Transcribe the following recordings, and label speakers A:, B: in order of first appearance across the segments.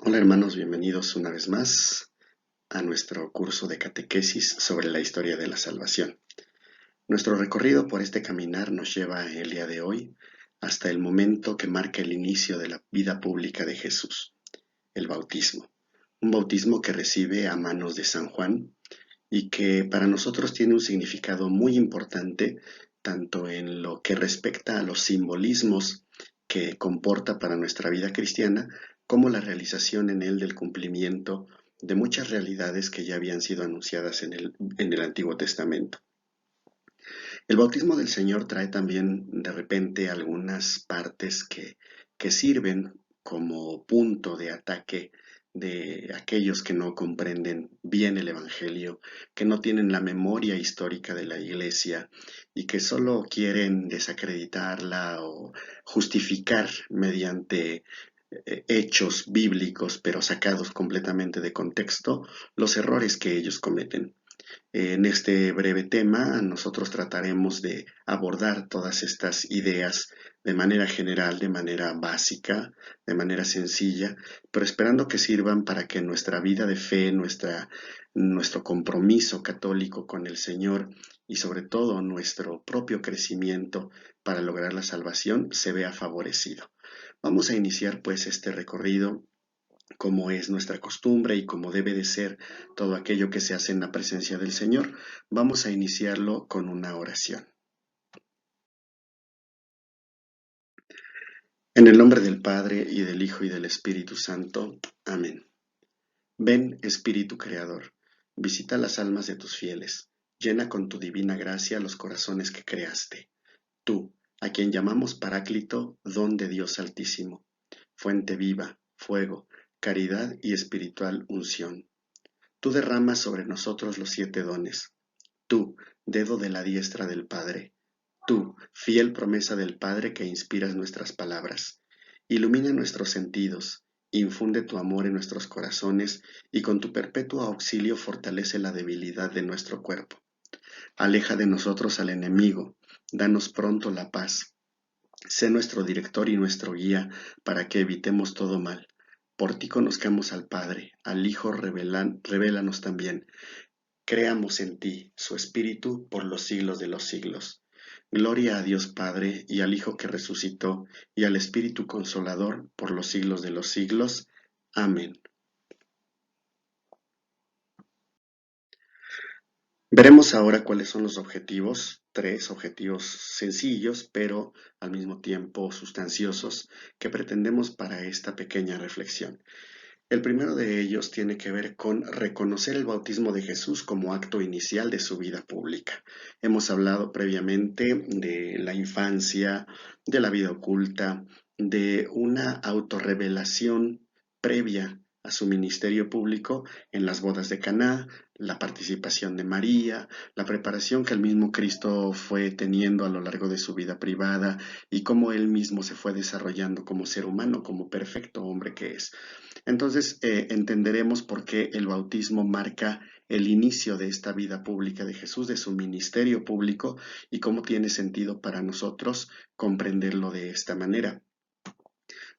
A: Hola hermanos, bienvenidos una vez más a nuestro curso de catequesis sobre la historia de la salvación. Nuestro recorrido por este caminar nos lleva el día de hoy hasta el momento que marca el inicio de la vida pública de Jesús, el bautismo. Un bautismo que recibe a manos de San Juan y que para nosotros tiene un significado muy importante, tanto en lo que respecta a los simbolismos que comporta para nuestra vida cristiana, como la realización en él del cumplimiento de muchas realidades que ya habían sido anunciadas en el Antiguo Testamento. El bautismo del Señor trae también de repente algunas partes que sirven como punto de ataque de aquellos que no comprenden bien el Evangelio, que no tienen la memoria histórica de la Iglesia y que solo quieren desacreditarla o justificar mediante hechos bíblicos, pero sacados completamente de contexto, los errores que ellos cometen. En este breve tema, nosotros trataremos de abordar todas estas ideas de manera general, de manera básica, de manera sencilla, pero esperando que sirvan para que nuestra vida de fe, nuestro compromiso católico con el Señor y sobre todo nuestro propio crecimiento para lograr la salvación se vea favorecido. Vamos a iniciar pues este recorrido como es nuestra costumbre y como debe de ser todo aquello que se hace en la presencia del Señor. Vamos a iniciarlo con una oración. En el nombre del Padre, y del Hijo, y del Espíritu Santo. Amén. Ven, Espíritu Creador, visita las almas de tus fieles, llena con tu divina gracia los corazones que creaste. Tú, a quien llamamos Paráclito, don de Dios Altísimo, fuente viva, fuego, caridad y espiritual unción. Tú derramas sobre nosotros los 7 dones. Tú, dedo de la diestra del Padre. Tú, fiel promesa del Padre que inspiras nuestras palabras. Ilumina nuestros sentidos, infunde tu amor en nuestros corazones y con tu perpetuo auxilio fortalece la debilidad de nuestro cuerpo. Aleja de nosotros al enemigo, danos pronto la paz. Sé nuestro director y nuestro guía para que evitemos todo mal. Por ti conozcamos al Padre, al Hijo revélanos también. Creamos en ti, su Espíritu, por los siglos de los siglos. Gloria a Dios Padre, y al Hijo que resucitó, y al Espíritu Consolador, por los siglos de los siglos. Amén. Veremos ahora cuáles son los objetivos, 3 objetivos sencillos, pero al mismo tiempo sustanciosos, que pretendemos para esta pequeña reflexión. El primero de ellos tiene que ver con reconocer el bautismo de Jesús como acto inicial de su vida pública. Hemos hablado previamente de la infancia, de la vida oculta, de una autorrevelación previa a su ministerio público en las bodas de Caná, la participación de María, la preparación que el mismo Cristo fue teniendo a lo largo de su vida privada y cómo él mismo se fue desarrollando como ser humano, como perfecto hombre que es. Entonces entenderemos por qué el bautismo marca el inicio de esta vida pública de Jesús, de su ministerio público y cómo tiene sentido para nosotros comprenderlo de esta manera.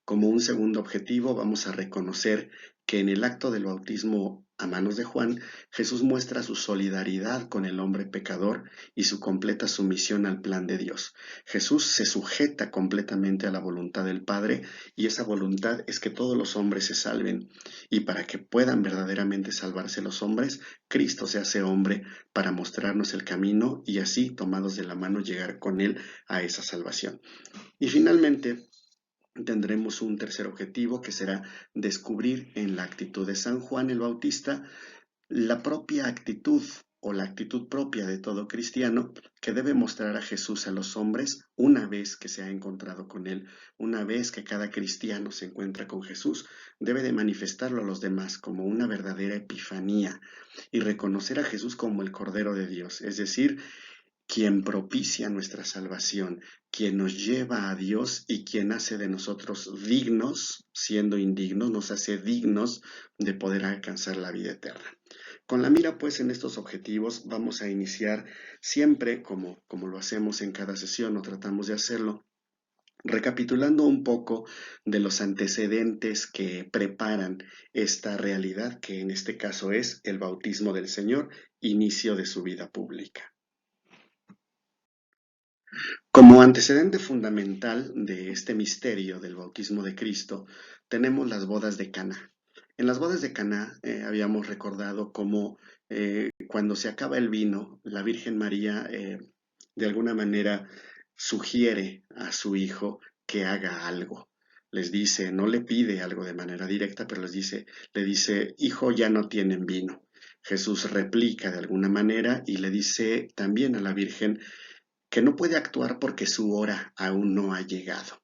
A: Como un segundo objetivo, vamos a reconocer que en el acto del bautismo a manos de Juan, Jesús muestra su solidaridad con el hombre pecador y su completa sumisión al plan de Dios. Jesús se sujeta completamente a la voluntad del Padre y esa voluntad es que todos los hombres se salven. Y para que puedan verdaderamente salvarse los hombres, Cristo se hace hombre para mostrarnos el camino y así, tomados de la mano, llegar con Él a esa salvación. Y finalmente, tendremos un tercer objetivo que será descubrir en la actitud de San Juan el Bautista la propia actitud o la actitud propia de todo cristiano que debe mostrar a Jesús a los hombres una vez que se ha encontrado con él, una vez que cada cristiano se encuentra con Jesús, debe de manifestarlo a los demás como una verdadera epifanía y reconocer a Jesús como el Cordero de Dios, es decir, quien propicia nuestra salvación, quien nos lleva a Dios y quien hace de nosotros dignos, siendo indignos, nos hace dignos de poder alcanzar la vida eterna. Con la mira pues en estos objetivos vamos a iniciar siempre, como lo hacemos en cada sesión o tratamos de hacerlo, Recapitulando un poco de los antecedentes que preparan esta realidad, que en este caso es el bautismo del Señor, inicio de su vida pública. Como antecedente fundamental de este misterio del bautismo de Cristo, tenemos las bodas de Caná. En las bodas de Caná habíamos recordado cómo cuando se acaba el vino, la Virgen María de alguna manera sugiere a su hijo que haga algo. Les dice, no le pide algo de manera directa, pero le dice, hijo, ya no tienen vino. Jesús replica de alguna manera y le dice también a la Virgen que no puede actuar porque su hora aún no ha llegado,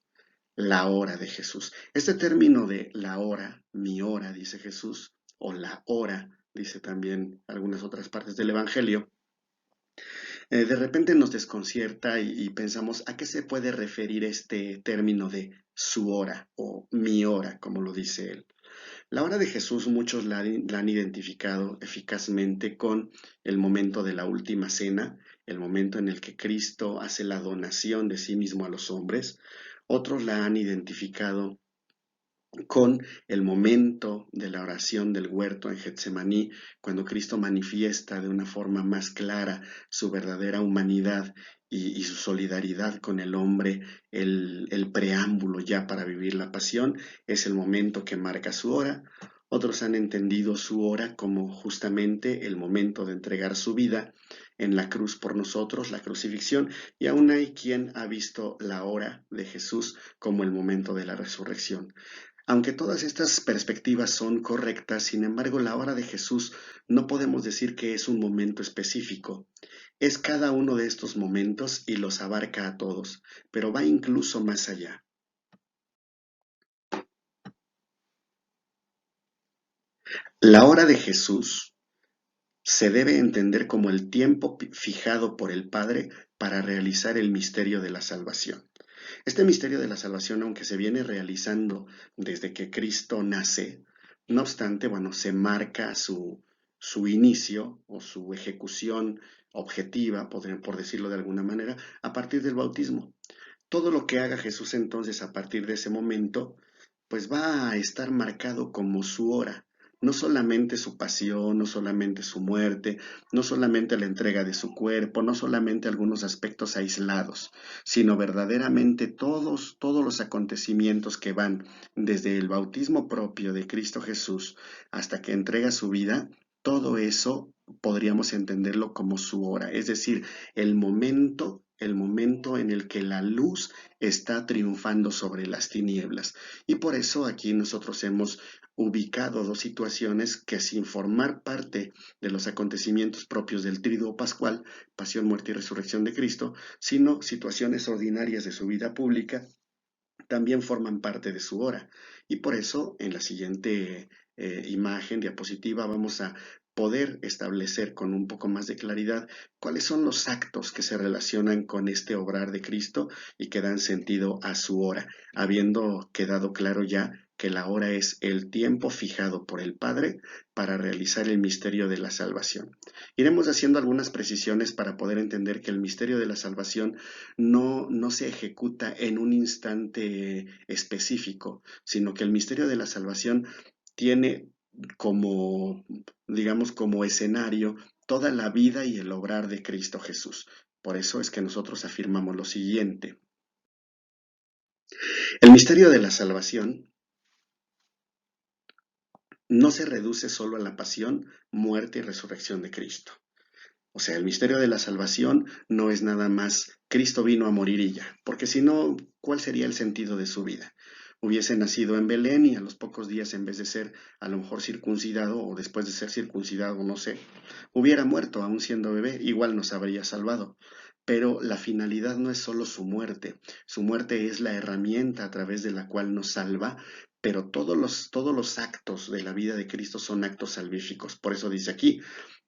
A: la hora de Jesús. Este término de la hora, mi hora, dice Jesús, o la hora, dice también algunas otras partes del Evangelio, de repente nos desconcierta y pensamos a qué se puede referir este término de su hora o mi hora, como lo dice él. La hora de Jesús muchos la han identificado eficazmente con el momento de la última cena, el momento en el que Cristo hace la donación de sí mismo a los hombres. Otros la han identificado con el momento de la oración del huerto en Getsemaní, cuando Cristo manifiesta de una forma más clara su verdadera humanidad y su solidaridad con el hombre, el preámbulo ya para vivir la pasión, es el momento que marca su hora. Otros han entendido su hora como justamente el momento de entregar su vida en la cruz por nosotros, la crucifixión, y aún hay quien ha visto la hora de Jesús como el momento de la resurrección. Aunque todas estas perspectivas son correctas, sin embargo, la hora de Jesús no podemos decir que es un momento específico. Es cada uno de estos momentos y los abarca a todos, pero va incluso más allá. La hora de Jesús se debe entender como el tiempo fijado por el Padre para realizar el misterio de la salvación. Este misterio de la salvación, aunque se viene realizando desde que Cristo nace, no obstante, bueno, se marca su inicio o su ejecución objetiva, por decirlo de alguna manera, a partir del bautismo. Todo lo que haga Jesús entonces a partir de ese momento, pues va a estar marcado como su hora. No solamente su pasión, no solamente su muerte, no solamente la entrega de su cuerpo, no solamente algunos aspectos aislados, sino verdaderamente todos los acontecimientos que van desde el bautismo propio de Cristo Jesús hasta que entrega su vida, todo eso podríamos entenderlo como su hora, es decir, el momento en el que la luz está triunfando sobre las tinieblas. Y por eso aquí nosotros hemos ubicado dos situaciones que sin formar parte de los acontecimientos propios del Tríduo Pascual, pasión, muerte y resurrección de Cristo, sino situaciones ordinarias de su vida pública, también forman parte de su hora. Y por eso en la siguiente imagen, diapositiva, vamos a poder establecer con un poco más de claridad cuáles son los actos que se relacionan con este obrar de Cristo y que dan sentido a su hora, habiendo quedado claro ya que la hora es el tiempo fijado por el Padre para realizar el misterio de la salvación. Iremos haciendo algunas precisiones para poder entender que el misterio de la salvación no se ejecuta en un instante específico, sino que el misterio de la salvación tiene como, digamos, como escenario toda la vida y el obrar de Cristo Jesús. Por eso es que nosotros afirmamos lo siguiente. El misterio de la salvación no se reduce solo a la pasión, muerte y resurrección de Cristo. O sea, el misterio de la salvación no es nada más Cristo vino a morir y ya, porque si no, ¿cuál sería el sentido de su vida? Hubiese nacido en Belén y a los pocos días, en vez de ser a lo mejor circuncidado o después de ser circuncidado, no sé, hubiera muerto aún siendo bebé, igual nos habría salvado. Pero la finalidad no es solo su muerte es la herramienta a través de la cual nos salva, pero todos los actos de la vida de Cristo son actos salvíficos. Por eso dice aquí,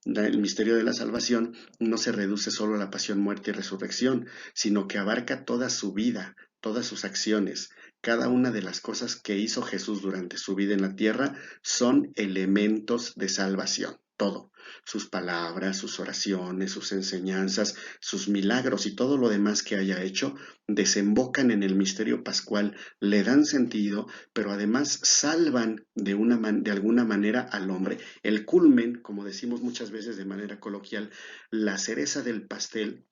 A: el misterio de la salvación no se reduce solo a la pasión, muerte y resurrección, sino que abarca toda su vida, todas sus acciones. Cada una de las cosas que hizo Jesús durante su vida en la tierra son elementos de salvación. todo, sus palabras, sus oraciones, sus enseñanzas, sus milagros y todo lo demás que haya hecho, desembocan en el misterio pascual, le dan sentido, pero además salvan de alguna manera al hombre. El culmen, como decimos muchas veces de manera coloquial, la cereza del pastel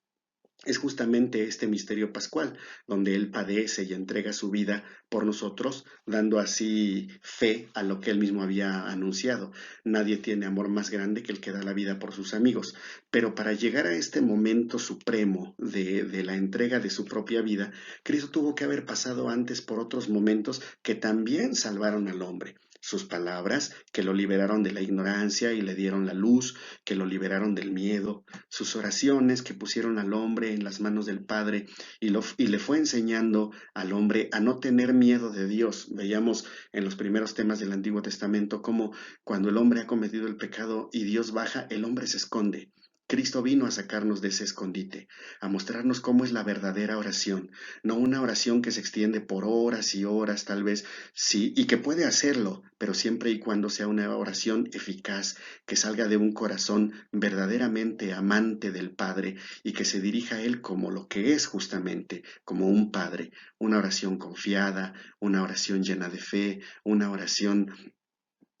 A: es justamente este misterio pascual, donde Él padece y entrega su vida por nosotros, dando así fe a lo que Él mismo había anunciado. Nadie tiene amor más grande que el que da la vida por sus amigos. Pero para llegar a este momento supremo de la entrega de su propia vida, Cristo tuvo que haber pasado antes por otros momentos que también salvaron al hombre. Sus palabras, que lo liberaron de la ignorancia y le dieron la luz, que lo liberaron del miedo, sus oraciones que pusieron al hombre en las manos del Padre y le fue enseñando al hombre a no tener miedo de Dios. Veíamos en los primeros temas del Antiguo Testamento cómo cuando el hombre ha cometido el pecado y Dios baja, el hombre se esconde. Cristo vino a sacarnos de ese escondite, a mostrarnos cómo es la verdadera oración, no una oración que se extiende por horas y horas tal vez, sí, y que puede hacerlo, pero siempre y cuando sea una oración eficaz, que salga de un corazón verdaderamente amante del Padre y que se dirija a Él como lo que es justamente, como un Padre, una oración confiada, una oración llena de fe, una oración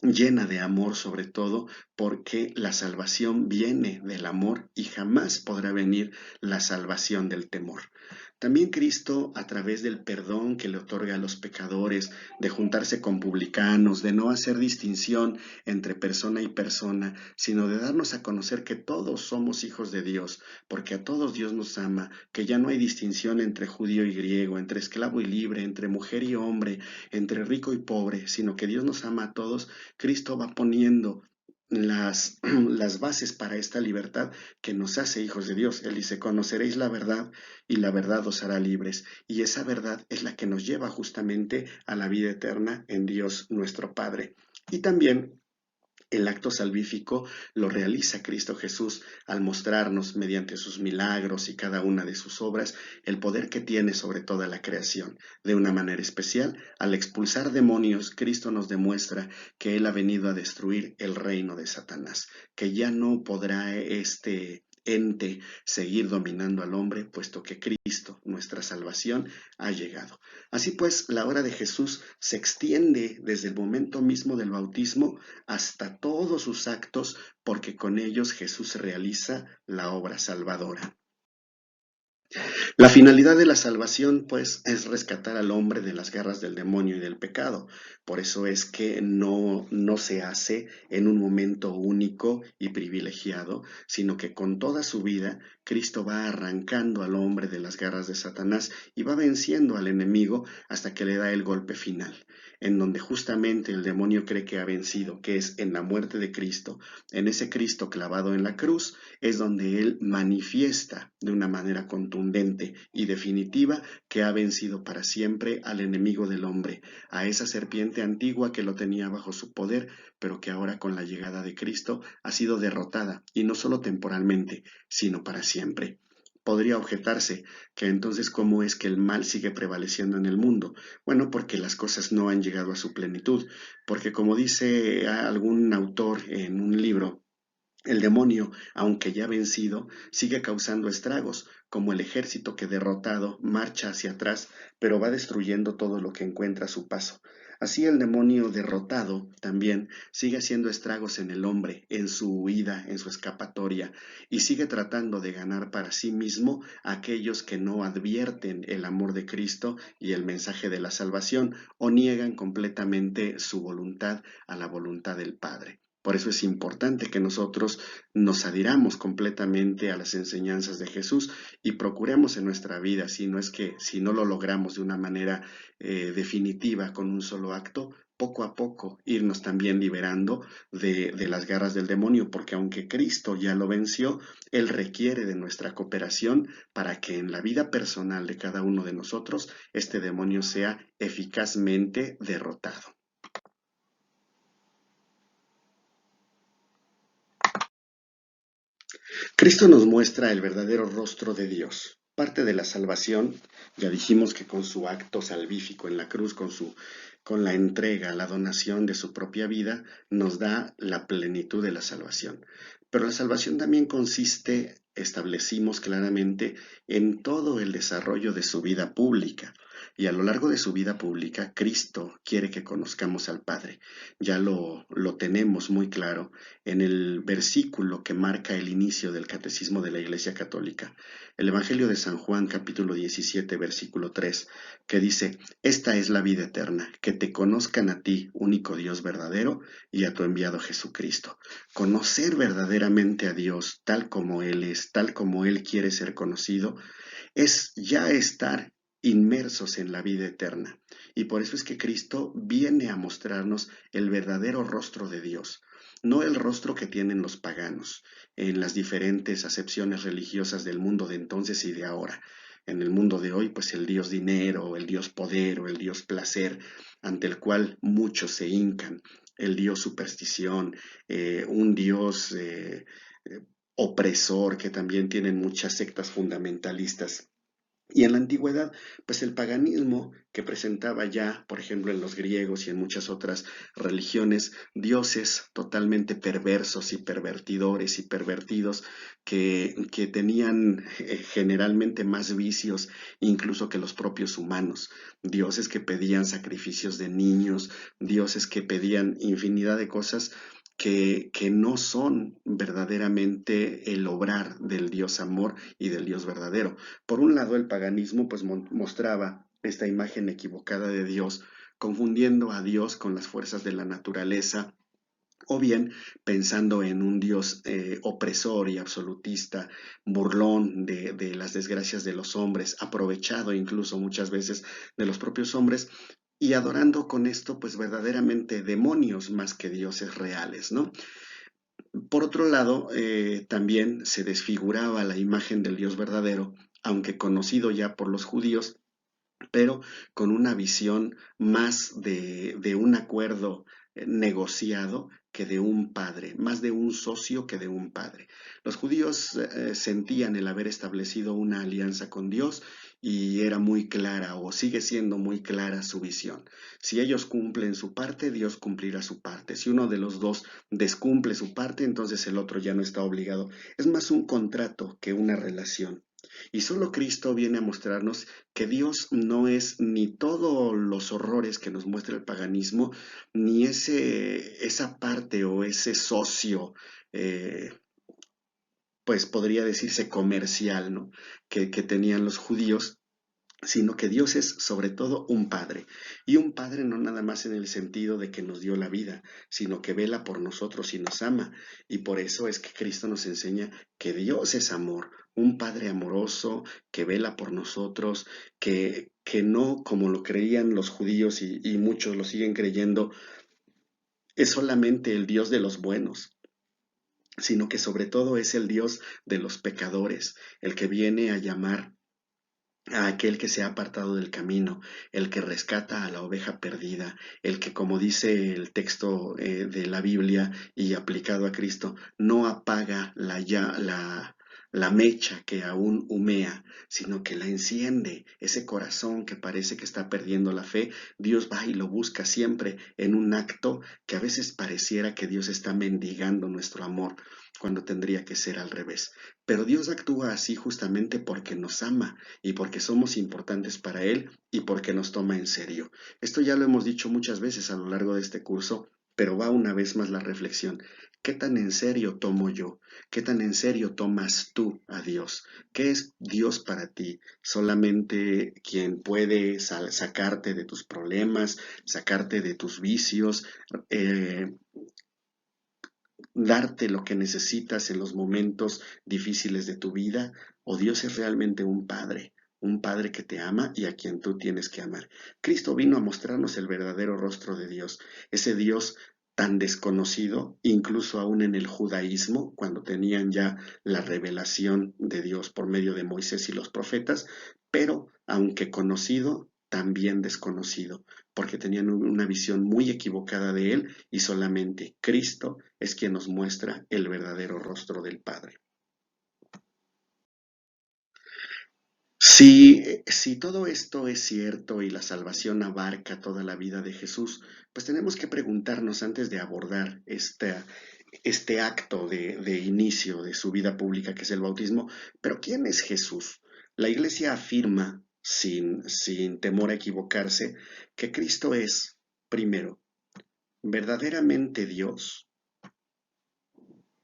A: llena de amor sobre todo, porque la salvación viene del amor y jamás podrá venir la salvación del temor. También Cristo, a través del perdón que le otorga a los pecadores, de juntarse con publicanos, de no hacer distinción entre persona y persona, sino de darnos a conocer que todos somos hijos de Dios, porque a todos Dios nos ama, que ya no hay distinción entre judío y griego, entre esclavo y libre, entre mujer y hombre, entre rico y pobre, sino que Dios nos ama a todos. Cristo va poniendo las bases para esta libertad que nos hace hijos de Dios. Él dice, conoceréis la verdad y la verdad os hará libres. Y esa verdad es la que nos lleva justamente a la vida eterna en Dios nuestro Padre. Y también el acto salvífico lo realiza Cristo Jesús al mostrarnos mediante sus milagros y cada una de sus obras el poder que tiene sobre toda la creación. De una manera especial, al expulsar demonios, Cristo nos demuestra que Él ha venido a destruir el reino de Satanás, que ya no podrá este ente seguir dominando al hombre, puesto que Cristo, nuestra salvación, ha llegado. Así pues, la obra de Jesús se extiende desde el momento mismo del bautismo hasta todos sus actos, porque con ellos Jesús realiza la obra salvadora. La finalidad de la salvación, pues, es rescatar al hombre de las garras del demonio y del pecado. Por eso es que no se hace en un momento único y privilegiado, sino que con toda su vida Cristo va arrancando al hombre de las garras de Satanás y va venciendo al enemigo hasta que le da el golpe final, en donde justamente el demonio cree que ha vencido, que es en la muerte de Cristo, en ese Cristo clavado en la cruz, es donde él manifiesta de una manera contundente y definitiva que ha vencido para siempre al enemigo del hombre, a esa serpiente antigua que lo tenía bajo su poder, pero que ahora con la llegada de Cristo ha sido derrotada, y no solo temporalmente, sino para siempre. Podría objetarse que entonces cómo es que el mal sigue prevaleciendo en el mundo. Bueno, porque las cosas no han llegado a su plenitud, porque como dice algún autor en un libro, el demonio, aunque ya vencido, sigue causando estragos, como el ejército que derrotado marcha hacia atrás, pero va destruyendo todo lo que encuentra a su paso. Así el demonio derrotado también sigue haciendo estragos en el hombre, en su huida, en su escapatoria, y sigue tratando de ganar para sí mismo a aquellos que no advierten el amor de Cristo y el mensaje de la salvación, o niegan completamente su voluntad a la voluntad del Padre. Por eso es importante que nosotros nos adhiramos completamente a las enseñanzas de Jesús y procuremos en nuestra vida, si no lo logramos de una manera definitiva con un solo acto, poco a poco irnos también liberando de las garras del demonio, porque aunque Cristo ya lo venció, Él requiere de nuestra cooperación para que en la vida personal de cada uno de nosotros este demonio sea eficazmente derrotado. Cristo nos muestra el verdadero rostro de Dios. Parte de la salvación, ya dijimos que con su acto salvífico en la cruz, con la entrega, la donación de su propia vida, nos da la plenitud de la salvación. Pero la salvación también consiste, establecimos claramente, en todo el desarrollo de su vida pública. Y a lo largo de su vida pública, Cristo quiere que conozcamos al Padre. Ya lo tenemos muy claro en el versículo que marca el inicio del Catecismo de la Iglesia Católica, el Evangelio de San Juan, capítulo 17, versículo 3, que dice: Esta es la vida eterna, que te conozcan a ti, único Dios verdadero, y a tu enviado Jesucristo. Conocer verdaderamente a Dios tal como Él es, tal como Él quiere ser conocido, es ya estar inmersos en la vida eterna. Y por eso es que Cristo viene a mostrarnos el verdadero rostro de Dios, no el rostro que tienen los paganos en las diferentes acepciones religiosas del mundo de entonces y de ahora. En el mundo de hoy, pues el Dios dinero, el Dios poder o el Dios placer, ante el cual muchos se hincan, el Dios superstición, un Dios opresor, que también tienen muchas sectas fundamentalistas. Y en la antigüedad, pues el paganismo que presentaba ya, por ejemplo, en los griegos y en muchas otras religiones, dioses totalmente perversos y pervertidores y pervertidos que tenían generalmente más vicios incluso que los propios humanos, dioses que pedían sacrificios de niños, dioses que pedían infinidad de cosas que no son verdaderamente el obrar del Dios amor y del Dios verdadero. Por un lado, el paganismo pues mostraba esta imagen equivocada de Dios, confundiendo a Dios con las fuerzas de la naturaleza, o bien pensando en un Dios opresor y absolutista, burlón de las desgracias de los hombres, aprovechado incluso muchas veces de los propios hombres, y adorando con esto pues verdaderamente demonios más que dioses reales, ¿no? Por otro lado, también se desfiguraba la imagen del Dios verdadero, aunque conocido ya por los judíos, pero con una visión más de un acuerdo negociado que de un padre, más de un socio que de un padre. Los judíos sentían el haber establecido una alianza con Dios y era muy clara o sigue siendo muy clara su visión. Si ellos cumplen su parte, Dios cumplirá su parte. Si uno de los dos descumple su parte, entonces el otro ya no está obligado. Es más un contrato que una relación. Y solo Cristo viene a mostrarnos que Dios no es ni todos los horrores que nos muestra el paganismo, ni esa parte o ese socio, eh, pues podría decirse comercial, ¿no? Que tenían los judíos, sino que Dios es sobre todo un padre. Y un padre no nada más en el sentido de que nos dio la vida, sino que vela por nosotros y nos ama. Y por eso es que Cristo nos enseña que Dios es amor, un padre amoroso que vela por nosotros, que no, como lo creían los judíos y muchos lo siguen creyendo, es solamente el Dios de los buenos, sino que sobre todo es el Dios de los pecadores, el que viene a llamar a aquel que se ha apartado del camino, el que rescata a la oveja perdida, el que, como dice el texto de la Biblia y aplicado a Cristo, no apaga la mecha que aún humea, sino que la enciende. Ese corazón que parece que está perdiendo la fe, Dios va y lo busca siempre en un acto que a veces pareciera que Dios está mendigando nuestro amor, cuando tendría que ser al revés. Pero Dios actúa así justamente porque nos ama y porque somos importantes para Él y porque nos toma en serio. Esto ya lo hemos dicho muchas veces a lo largo de este curso, pero va una vez más la reflexión. ¿Qué tan en serio tomo yo? ¿Qué tan en serio tomas tú a Dios? ¿Qué es Dios para ti? ¿Solamente quien puede sacarte de tus problemas, sacarte de tus vicios, eh, darte lo que necesitas en los momentos difíciles de tu vida? ¿O Dios es realmente un padre que te ama y a quien tú tienes que amar? Cristo vino a mostrarnos el verdadero rostro de Dios, ese Dios tan desconocido, incluso aún en el judaísmo, cuando tenían ya la revelación de Dios por medio de Moisés y los profetas, pero aunque conocido, también desconocido, porque tenían una visión muy equivocada de él y solamente Cristo es quien nos muestra el verdadero rostro del Padre. Si todo esto es cierto y la salvación abarca toda la vida de Jesús, pues tenemos que preguntarnos antes de abordar este acto de inicio de su vida pública que es el bautismo, pero ¿quién es Jesús? La Iglesia afirma, sin temor a equivocarse, que Cristo es, primero, verdaderamente Dios,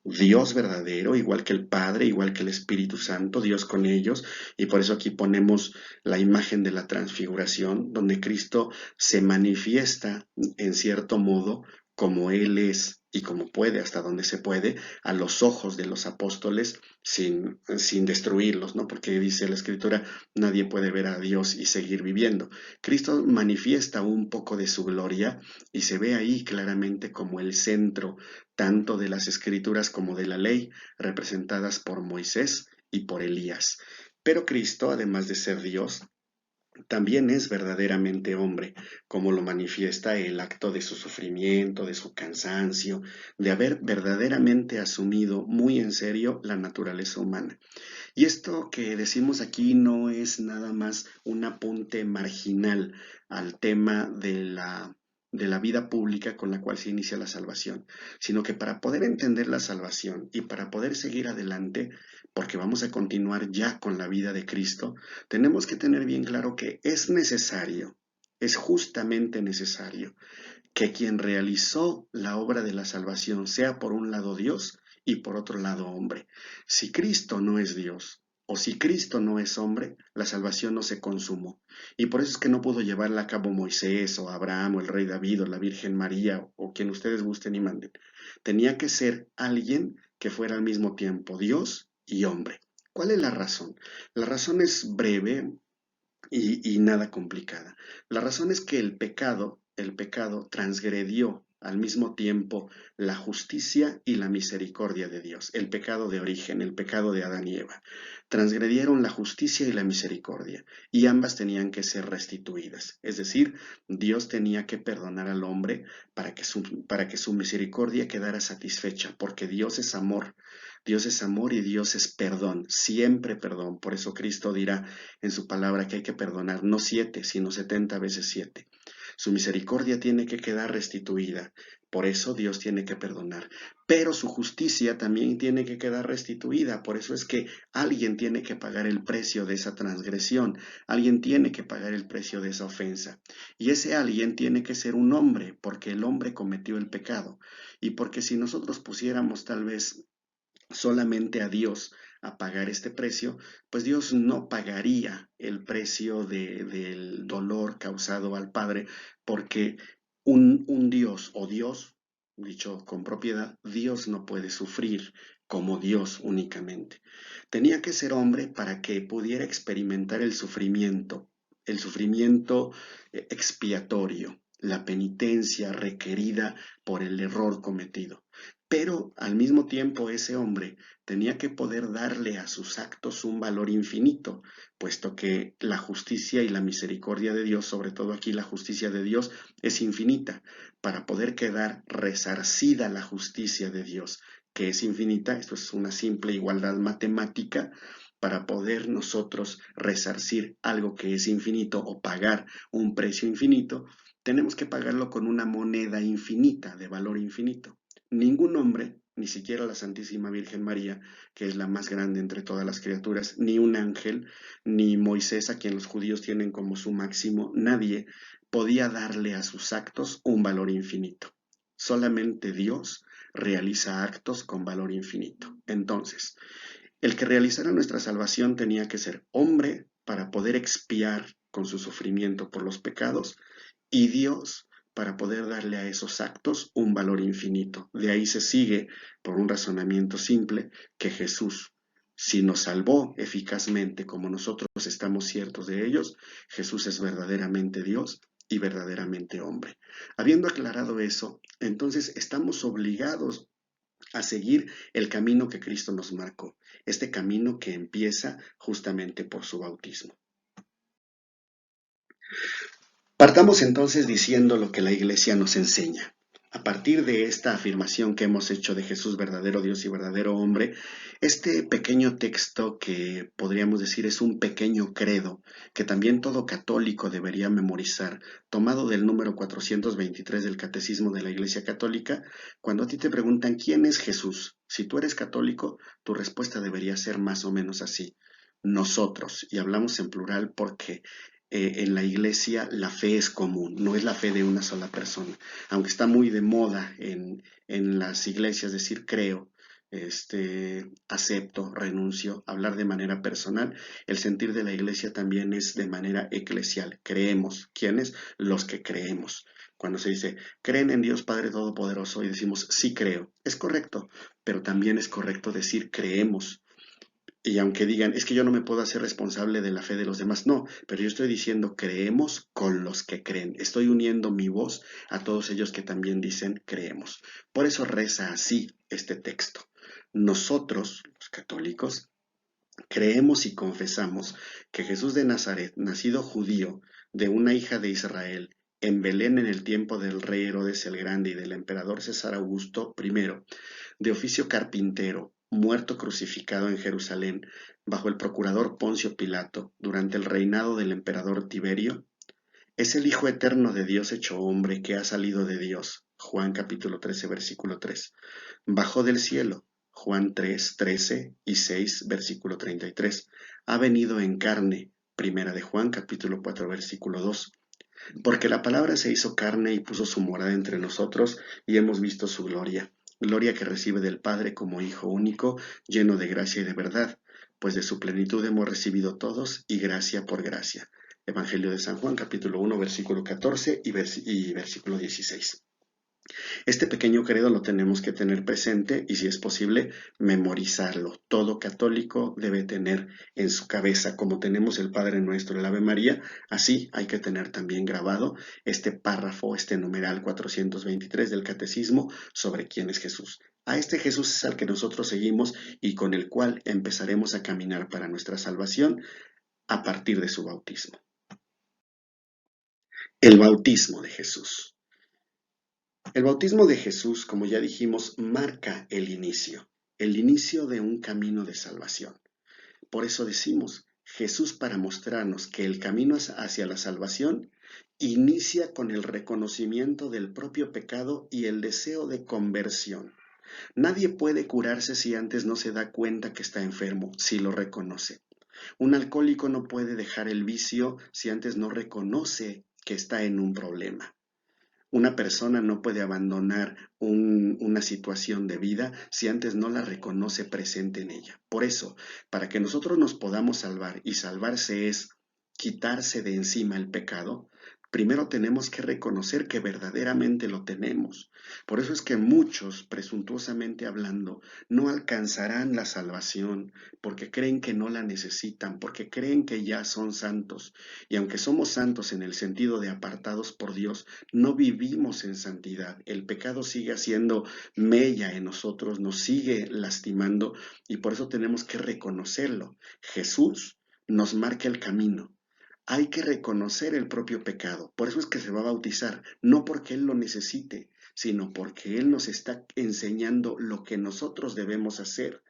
A: Dios verdadero, igual que el Padre, igual que el Espíritu Santo, Dios con ellos, y por eso aquí ponemos la imagen de la transfiguración, donde Cristo se manifiesta en cierto modo como Él es y como puede, hasta donde se puede, a los ojos de los apóstoles sin destruirlos, ¿no? Porque dice la Escritura, nadie puede ver a Dios y seguir viviendo. Cristo manifiesta un poco de su gloria y se ve ahí claramente como el centro tanto de las escrituras como de la ley, representadas por Moisés y por Elías. Pero Cristo, además de ser Dios, también es verdaderamente hombre, como lo manifiesta el acto de su sufrimiento, de su cansancio, de haber verdaderamente asumido muy en serio la naturaleza humana. Y esto que decimos aquí no es nada más un apunte marginal al tema de la vida pública con la cual se inicia la salvación, sino que para poder entender la salvación y para poder seguir adelante, porque vamos a continuar ya con la vida de Cristo, tenemos que tener bien claro que es necesario, es justamente necesario que quien realizó la obra de la salvación sea por un lado Dios y por otro lado hombre. Si Cristo no es Dios o si Cristo no es hombre, la salvación no se consumó. Y por eso es que no pudo llevarla a cabo Moisés o Abraham o el rey David o la Virgen María o quien ustedes gusten y manden. Tenía que ser alguien que fuera al mismo tiempo Dios y hombre. ¿Cuál es la razón? La razón es breve, y nada complicada. La razón es que el pecado transgredió al mismo tiempo la justicia y la misericordia de Dios. El pecado de origen, el pecado de Adán y Eva. Transgredieron la justicia y la misericordia, y ambas tenían que ser restituidas. Es decir, Dios tenía que perdonar al hombre para que su misericordia quedara satisfecha, porque Dios es amor. Dios es amor y Dios es perdón, siempre perdón. Por eso Cristo dirá en su palabra que hay que perdonar no 7, sino 70 veces 7. Su misericordia tiene que quedar restituida. Por eso Dios tiene que perdonar. Pero su justicia también tiene que quedar restituida. Por eso es que alguien tiene que pagar el precio de esa transgresión. Alguien tiene que pagar el precio de esa ofensa. Y ese alguien tiene que ser un hombre, porque el hombre cometió el pecado. Y porque si nosotros pusiéramos tal vez solamente a Dios a pagar este precio, pues Dios no pagaría el precio del dolor causado al Padre, porque un Dios o Dios, dicho con propiedad, Dios no puede sufrir como Dios únicamente. Tenía que ser hombre para que pudiera experimentar el sufrimiento expiatorio, la penitencia requerida por el error cometido. Pero al mismo tiempo ese hombre tenía que poder darle a sus actos un valor infinito, puesto que la justicia y la misericordia de Dios, sobre todo aquí la justicia de Dios, es infinita. Para poder quedar resarcida la justicia de Dios, que es infinita, esto es una simple igualdad matemática, para poder nosotros resarcir algo que es infinito o pagar un precio infinito, tenemos que pagarlo con una moneda infinita, de valor infinito. Ningún hombre, ni siquiera la Santísima Virgen María, que es la más grande entre todas las criaturas, ni un ángel, ni Moisés, a quien los judíos tienen como su máximo, nadie podía darle a sus actos un valor infinito. Solamente Dios realiza actos con valor infinito. Entonces, el que realizara nuestra salvación tenía que ser hombre para poder expiar con su sufrimiento por los pecados y Dios para poder darle a esos actos un valor infinito. De ahí se sigue, por un razonamiento simple, que Jesús, si nos salvó eficazmente como nosotros estamos ciertos de ellos, Jesús es verdaderamente Dios y verdaderamente hombre. Habiendo aclarado eso, entonces estamos obligados a seguir el camino que Cristo nos marcó, este camino que empieza justamente por su bautismo. Partamos entonces diciendo lo que la Iglesia nos enseña. partir de esta afirmación que hemos hecho de Jesús verdadero Dios y verdadero hombre, este pequeño texto que podríamos decir es un pequeño credo que también todo católico debería memorizar, tomado del número 423 del Catecismo de la Iglesia Católica, cuando a ti te preguntan ¿quién es Jesús? Si tú eres católico, tu respuesta debería ser más o menos así: nosotros, y hablamos en plural porque en la iglesia la fe es común, no es la fe de una sola persona, aunque está muy de moda en las iglesias decir creo, acepto, renuncio, hablar de manera personal. El sentir de la iglesia también es de manera eclesial. Creemos. ¿Quiénes? Los que creemos. Cuando se dice, creen en Dios Padre Todopoderoso y decimos, sí creo, es correcto, pero también es correcto decir creemos. Y aunque digan, es que yo no me puedo hacer responsable de la fe de los demás, no, pero yo estoy diciendo creemos con los que creen. Estoy uniendo mi voz a todos ellos que también dicen creemos. Por eso reza así este texto. Nosotros, los católicos, creemos y confesamos que Jesús de Nazaret, nacido judío de una hija de Israel, en Belén en el tiempo del rey Herodes el Grande y del emperador César Augusto I, de oficio carpintero, muerto crucificado en Jerusalén bajo el procurador Poncio Pilato durante el reinado del emperador Tiberio, es el Hijo eterno de Dios hecho hombre que ha salido de Dios. Juan capítulo 13, versículo 3. Bajó del cielo. Juan 3, 13 y 6, versículo 33. Ha venido en carne. Primera de Juan capítulo 4, versículo 2. Porque la palabra se hizo carne y puso su morada entre nosotros, y hemos visto su gloria, gloria que recibe del Padre como Hijo único, lleno de gracia y de verdad, pues de su plenitud hemos recibido todos, y gracia por gracia. Evangelio de San Juan, capítulo 1, versículo 14 y versículo 16. Este pequeño credo lo tenemos que tener presente y, si es posible, memorizarlo. Todo católico debe tener en su cabeza, como tenemos el Padre Nuestro, el Ave María, así hay que tener también grabado este párrafo, este numeral 423 del Catecismo sobre quién es Jesús. A este Jesús es al que nosotros seguimos y con el cual empezaremos a caminar para nuestra salvación a partir de su bautismo. El bautismo de Jesús. El bautismo de Jesús, como ya dijimos, marca el inicio de un camino de salvación. Por eso decimos, Jesús, para mostrarnos que el camino hacia la salvación inicia con el reconocimiento del propio pecado y el deseo de conversión. Nadie puede curarse si antes no se da cuenta que está enfermo, si lo reconoce. Un alcohólico no puede dejar el vicio si antes no reconoce que está en un problema. Una persona no puede abandonar una situación de vida si antes no la reconoce presente en ella. Por eso, para que nosotros nos podamos salvar, y salvarse es quitarse de encima el pecado, primero tenemos que reconocer que verdaderamente lo tenemos. Por eso es que muchos, presuntuosamente hablando, no alcanzarán la salvación porque creen que no la necesitan, porque creen que ya son santos. Y aunque somos santos en el sentido de apartados por Dios, no vivimos en santidad. El pecado sigue haciendo mella en nosotros, nos sigue lastimando, y por eso tenemos que reconocerlo. Jesús nos marca el camino. Hay que reconocer el propio pecado. Por eso es que se va a bautizar, no porque Él lo necesite, sino porque Él nos está enseñando lo que nosotros debemos hacer.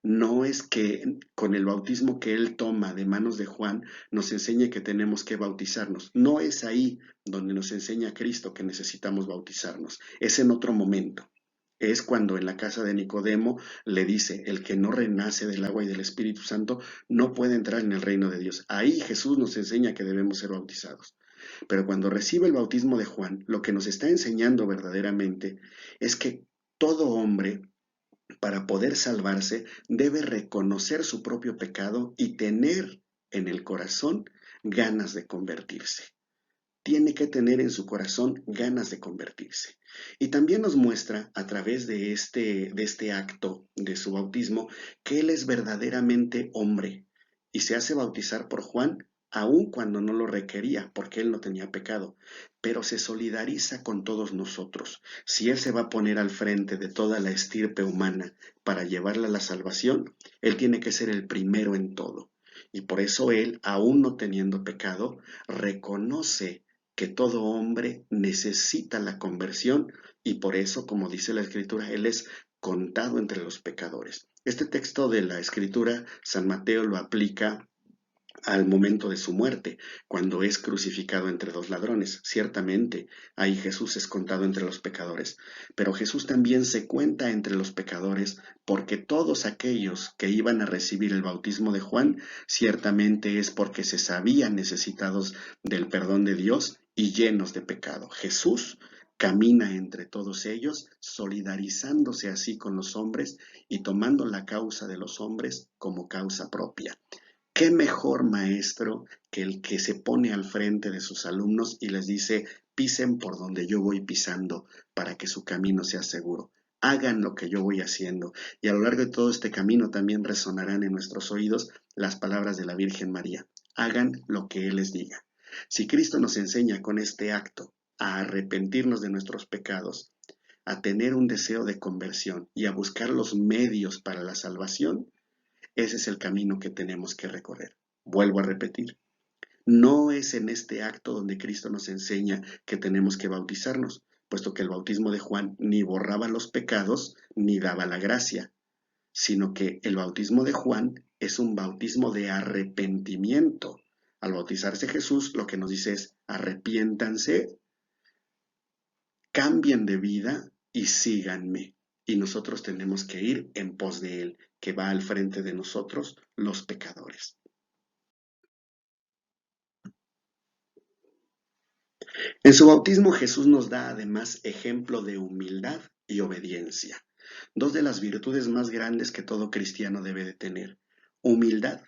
A: No es que con el bautismo que Él toma de manos de Juan nos enseñe que tenemos que bautizarnos. No es ahí donde nos enseña Cristo que necesitamos bautizarnos. Es en otro momento. Es cuando en la casa de Nicodemo le dice, el que no renace del agua y del Espíritu Santo no puede entrar en el reino de Dios. Ahí Jesús nos enseña que debemos ser bautizados. Pero cuando recibe el bautismo de Juan, lo que nos está enseñando verdaderamente es que todo hombre, para poder salvarse, debe reconocer su propio pecado y tener en el corazón ganas de convertirse. Tiene que tener en su corazón ganas de convertirse. Y también nos muestra a través de este acto de su bautismo que Él es verdaderamente hombre y se hace bautizar por Juan aun cuando no lo requería, porque Él no tenía pecado, pero se solidariza con todos nosotros. Si Él se va a poner al frente de toda la estirpe humana para llevarla a la salvación, Él tiene que ser el primero en todo. Y por eso Él, aun no teniendo pecado, reconoce que todo hombre necesita la conversión y por eso, como dice la Escritura, Él es contado entre los pecadores. Este texto de la Escritura, San Mateo lo aplica al momento de su muerte, cuando es crucificado entre dos ladrones. Ciertamente, ahí Jesús es contado entre los pecadores, pero Jesús también se cuenta entre los pecadores porque todos aquellos que iban a recibir el bautismo de Juan, ciertamente es porque se sabían necesitados del perdón de Dios y llenos de pecado. Jesús camina entre todos ellos, solidarizándose así con los hombres y tomando la causa de los hombres como causa propia. ¿Qué mejor maestro que el que se pone al frente de sus alumnos y les dice, pisen por donde yo voy pisando para que su camino sea seguro? Hagan lo que yo voy haciendo. Y a lo largo de todo este camino también resonarán en nuestros oídos las palabras de la Virgen María. Hagan lo que Él les diga. Si Cristo nos enseña con este acto a arrepentirnos de nuestros pecados, a tener un deseo de conversión y a buscar los medios para la salvación, ese es el camino que tenemos que recorrer. Vuelvo a repetir, no es en este acto donde Cristo nos enseña que tenemos que bautizarnos, puesto que el bautismo de Juan ni borraba los pecados ni daba la gracia, sino que el bautismo de Juan es un bautismo de arrepentimiento. Al bautizarse Jesús, lo que nos dice es arrepiéntanse, cambien de vida y síganme. Y nosotros tenemos que ir en pos de Él, que va al frente de nosotros, los pecadores. En su bautismo Jesús nos da además ejemplo de humildad y obediencia, dos de las virtudes más grandes que todo cristiano debe de tener. Humildad,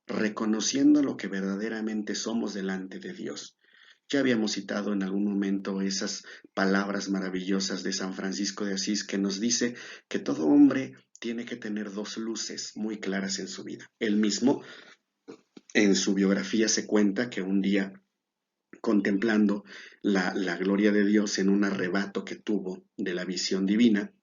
A: reconociendo lo que verdaderamente somos delante de Dios. Ya habíamos citado en algún momento esas palabras maravillosas de San Francisco de Asís que nos dice que todo hombre tiene que tener dos luces muy claras en su vida. Él mismo, en su biografía, se cuenta que un día, contemplando la gloria de Dios en un arrebato que tuvo de la visión divina,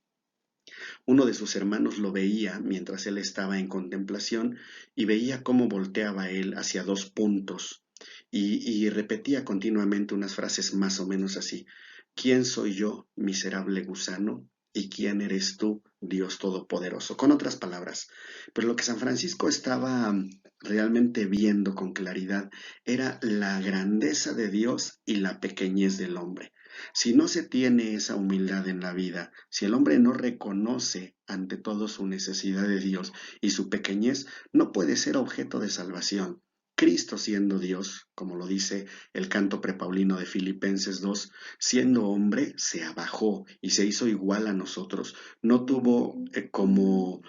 A: uno de sus hermanos lo veía mientras él estaba en contemplación y veía cómo volteaba él hacia dos puntos y repetía continuamente unas frases más o menos así. ¿Quién soy yo, miserable gusano? ¿Y quién eres tú, Dios Todopoderoso? Con otras palabras, pero lo que San Francisco estaba realmente viendo con claridad era la grandeza de Dios y la pequeñez del hombre. Si no se tiene esa humildad en la vida, si el hombre no reconoce ante todo su necesidad de Dios y su pequeñez, no puede ser objeto de salvación. Cristo siendo Dios, como lo dice el canto prepaulino de Filipenses 2, siendo hombre, se abajó y se hizo igual a nosotros. No tuvo como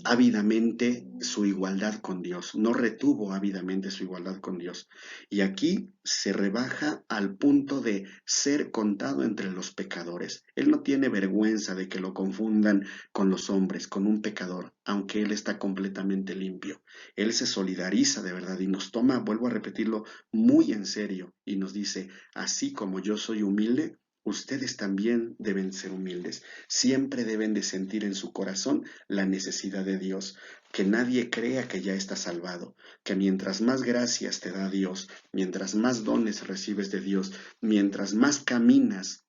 A: ávidamente su igualdad con Dios, no retuvo ávidamente su igualdad con Dios. Y aquí se rebaja al punto de ser contado entre los pecadores. Él no tiene vergüenza de que lo confundan con los hombres, con un pecador, aunque él está completamente limpio. Él se solidariza de verdad y nos toma, vuelvo a repetirlo, muy en serio y nos dice, así como yo soy humilde, ustedes también deben ser humildes. Siempre deben de sentir en su corazón la necesidad de Dios. Que nadie crea que ya está salvado, que mientras más gracias te da Dios, mientras más dones recibes de Dios, mientras más caminas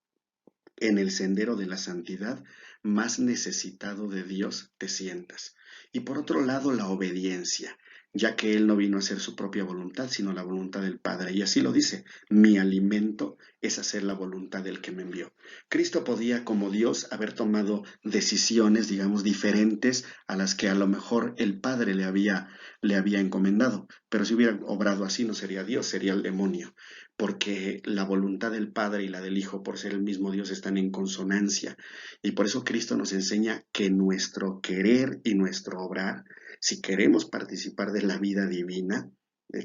A: en el sendero de la santidad, más necesitado de Dios te sientas. Y por otro lado, la obediencia, ya que Él no vino a hacer su propia voluntad, sino la voluntad del Padre. Y así lo dice, mi alimento es hacer la voluntad del que me envió. Cristo podía, como Dios, haber tomado decisiones, digamos, diferentes a las que a lo mejor el Padre le había encomendado. Pero si hubiera obrado así, no sería Dios, sería el demonio, porque la voluntad del Padre y la del Hijo, por ser el mismo Dios, están en consonancia. Y por eso Cristo nos enseña que nuestro querer y nuestro obrar, si queremos participar de la vida divina,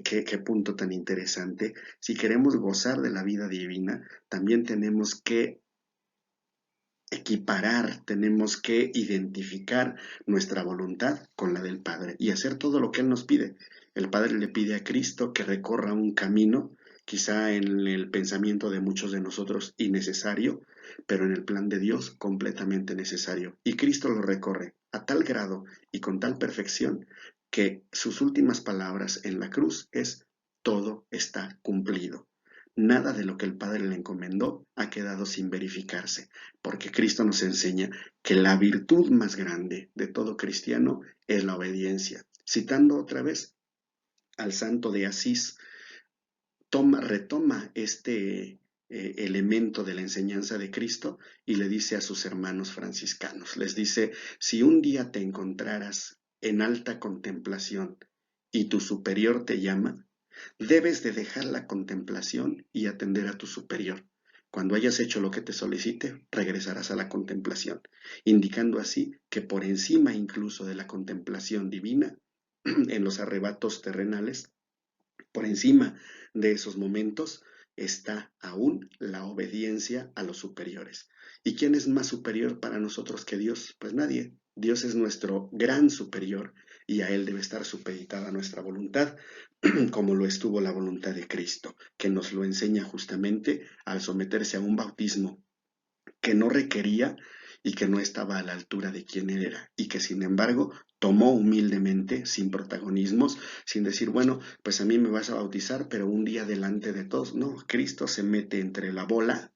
A: qué punto tan interesante, si queremos gozar de la vida divina, también tenemos que equiparar, tenemos que identificar nuestra voluntad con la del Padre y hacer todo lo que Él nos pide. El Padre le pide a Cristo que recorra un camino, quizá en el pensamiento de muchos de nosotros innecesario, pero en el plan de Dios completamente necesario. Y Cristo lo recorre a tal grado y con tal perfección que sus últimas palabras en la cruz es todo está cumplido. nada de lo que el Padre le encomendó ha quedado sin verificarse, porque Cristo nos enseña que la virtud más grande de todo cristiano es la obediencia. Citando otra vez al santo de Asís, retoma este elemento de la enseñanza de Cristo y le dice a sus hermanos franciscanos, les dice, si un día te encontraras en alta contemplación y tu superior te llama, debes de dejar la contemplación y atender a tu superior. Cuando hayas hecho lo que te solicite, regresarás a la contemplación, indicando así que por encima incluso de la contemplación divina, en los arrebatos terrenales, por encima de esos momentos está aún la obediencia a los superiores. ¿Y quién es más superior para nosotros que Dios? Pues nadie. Dios es nuestro gran superior y a Él debe estar supeditada nuestra voluntad, como lo estuvo la voluntad de Cristo, que nos lo enseña justamente al someterse a un bautismo que no requería y que no estaba a la altura de quien él era, y que sin embargo tomó humildemente, sin protagonismos, sin decir, bueno, pues a mí me vas a bautizar, pero un día delante de todos. No, Cristo se mete entre la bola,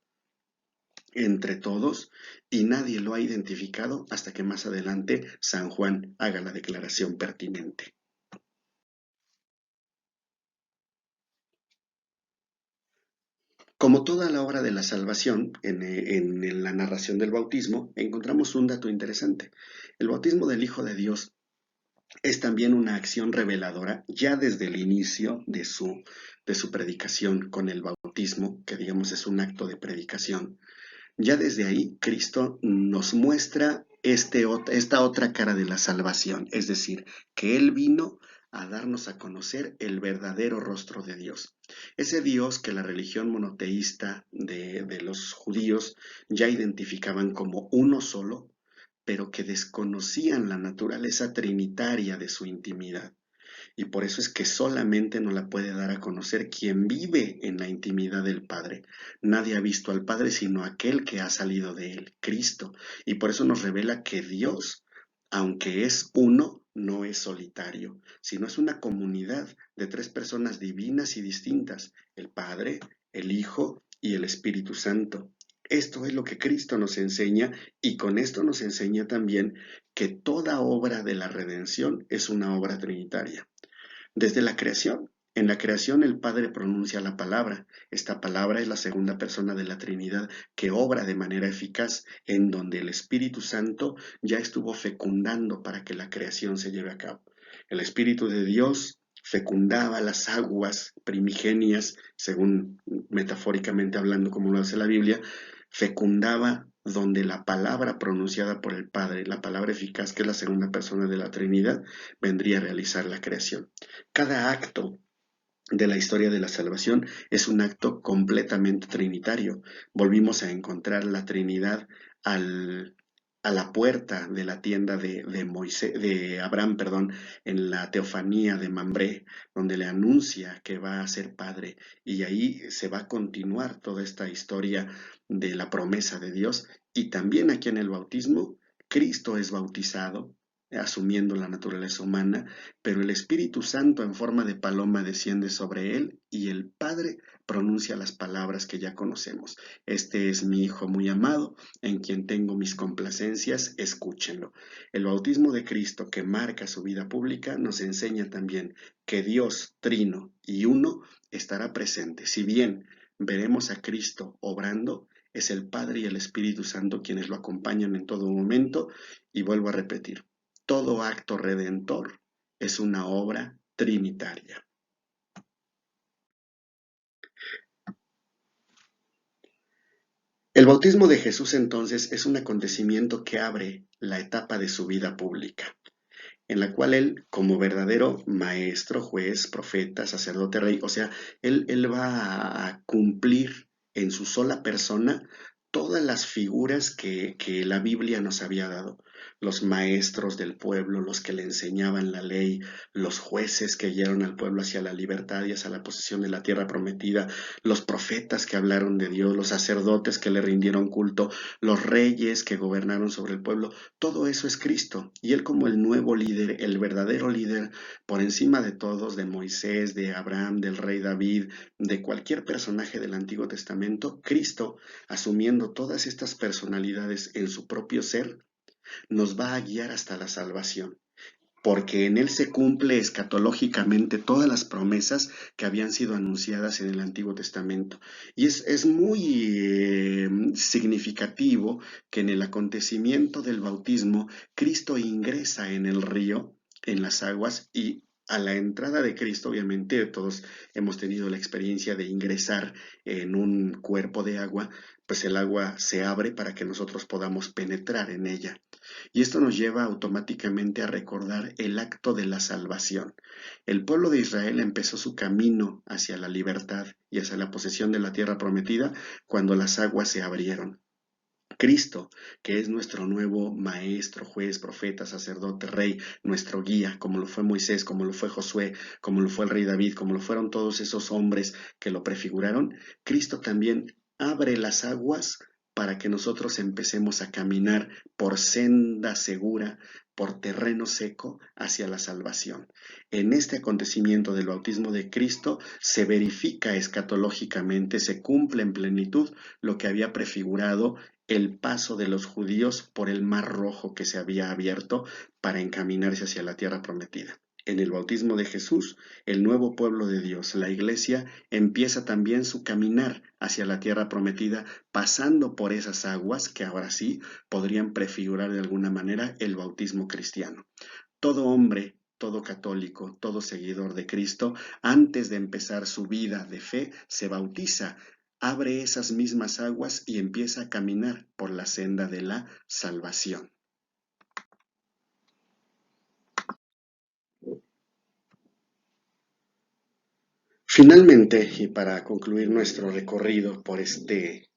A: entre todos, y nadie lo ha identificado hasta que más adelante San Juan haga la declaración pertinente. Como toda la obra de la salvación, en la narración del bautismo, encontramos un dato interesante. El bautismo del Hijo de Dios es también una acción reveladora ya desde el inicio de su predicación con el bautismo, que digamos es un acto de predicación. Ya desde ahí Cristo nos muestra esta otra cara de la salvación, es decir, que Él vino a darnos a conocer el verdadero rostro de Dios. Ese Dios que la religión monoteísta de los judíos ya identificaban como uno solo, pero que desconocían la naturaleza trinitaria de su intimidad. Y por eso es que solamente nos la puede dar a conocer quien vive en la intimidad del Padre. Nadie ha visto al Padre sino aquel que ha salido de él, Cristo. Y por eso nos revela que Dios, aunque es uno, no es solitario, sino es una comunidad de tres personas divinas y distintas, el Padre, el Hijo y el Espíritu Santo. Esto es lo que Cristo nos enseña y con esto nos enseña también que toda obra de la redención es una obra trinitaria. Desde la creación. En la creación el Padre pronuncia la palabra. Esta palabra es la segunda persona de la Trinidad que obra de manera eficaz en donde el Espíritu Santo ya estuvo fecundando para que la creación se lleve a cabo. El Espíritu de Dios fecundaba las aguas primigenias, según metafóricamente hablando como lo hace la Biblia, fecundaba donde la palabra pronunciada por el Padre, la palabra eficaz que es la segunda persona de la Trinidad, vendría a realizar la creación. Cada acto de la historia de la salvación es un acto completamente trinitario. Volvimos a encontrar la Trinidad a la puerta de la tienda de Abraham, perdón, en la teofanía de Mambré, donde le anuncia que va a ser padre. Y ahí se va a continuar toda esta historia de la promesa de Dios. Y también aquí en el bautismo, Cristo es bautizado, asumiendo la naturaleza humana, pero el Espíritu Santo en forma de paloma desciende sobre él y el Padre pronuncia las palabras que ya conocemos. Este es mi Hijo muy amado, en quien tengo mis complacencias, escúchenlo. El bautismo de Cristo que marca su vida pública nos enseña también que Dios, trino y uno, estará presente. Si bien veremos a Cristo obrando, es el Padre y el Espíritu Santo quienes lo acompañan en todo momento y vuelvo a repetir, todo acto redentor es una obra trinitaria. El bautismo de Jesús entonces es un acontecimiento que abre la etapa de su vida pública, en la cual él, como verdadero maestro, juez, profeta, sacerdote, rey, o sea, él va a cumplir en su sola persona todas las figuras que la Biblia nos había dado, los maestros del pueblo, los que le enseñaban la ley, los jueces que guiaron al pueblo hacia la libertad y hacia la posesión de la tierra prometida, los profetas que hablaron de Dios, los sacerdotes que le rindieron culto, los reyes que gobernaron sobre el pueblo, todo eso es Cristo. Y Él como el nuevo líder, el verdadero líder, por encima de todos, de Moisés, de Abraham, del rey David, de cualquier personaje del Antiguo Testamento, Cristo, asumiendo todas estas personalidades en su propio ser, nos va a guiar hasta la salvación, porque en Él se cumple escatológicamente todas las promesas que habían sido anunciadas en el Antiguo Testamento. Y es muy significativo que en el acontecimiento del bautismo, Cristo ingresa en el río, en las aguas, y a la entrada de Cristo, obviamente todos hemos tenido la experiencia de ingresar en un cuerpo de agua, pues el agua se abre para que nosotros podamos penetrar en ella. Y esto nos lleva automáticamente a recordar el acto de la salvación. El pueblo de Israel empezó su camino hacia la libertad y hacia la posesión de la tierra prometida cuando las aguas se abrieron. Cristo, que es nuestro nuevo maestro, juez, profeta, sacerdote, rey, nuestro guía, como lo fue Moisés, como lo fue Josué, como lo fue el rey David, como lo fueron todos esos hombres que lo prefiguraron, Cristo también abre las aguas para que nosotros empecemos a caminar por senda segura, por terreno seco hacia la salvación. En este acontecimiento del bautismo de Cristo se verifica escatológicamente, se cumple en plenitud lo que había prefigurado el paso de los judíos por el mar rojo que se había abierto para encaminarse hacia la tierra prometida. En el bautismo de Jesús, el nuevo pueblo de Dios, la iglesia, empieza también su caminar hacia la tierra prometida, pasando por esas aguas que ahora sí podrían prefigurar de alguna manera el bautismo cristiano. Todo hombre, todo católico, todo seguidor de Cristo, antes de empezar su vida de fe, se bautiza, abre esas mismas aguas y empieza a caminar por la senda de la salvación. Finalmente, y para concluir nuestro recorrido por este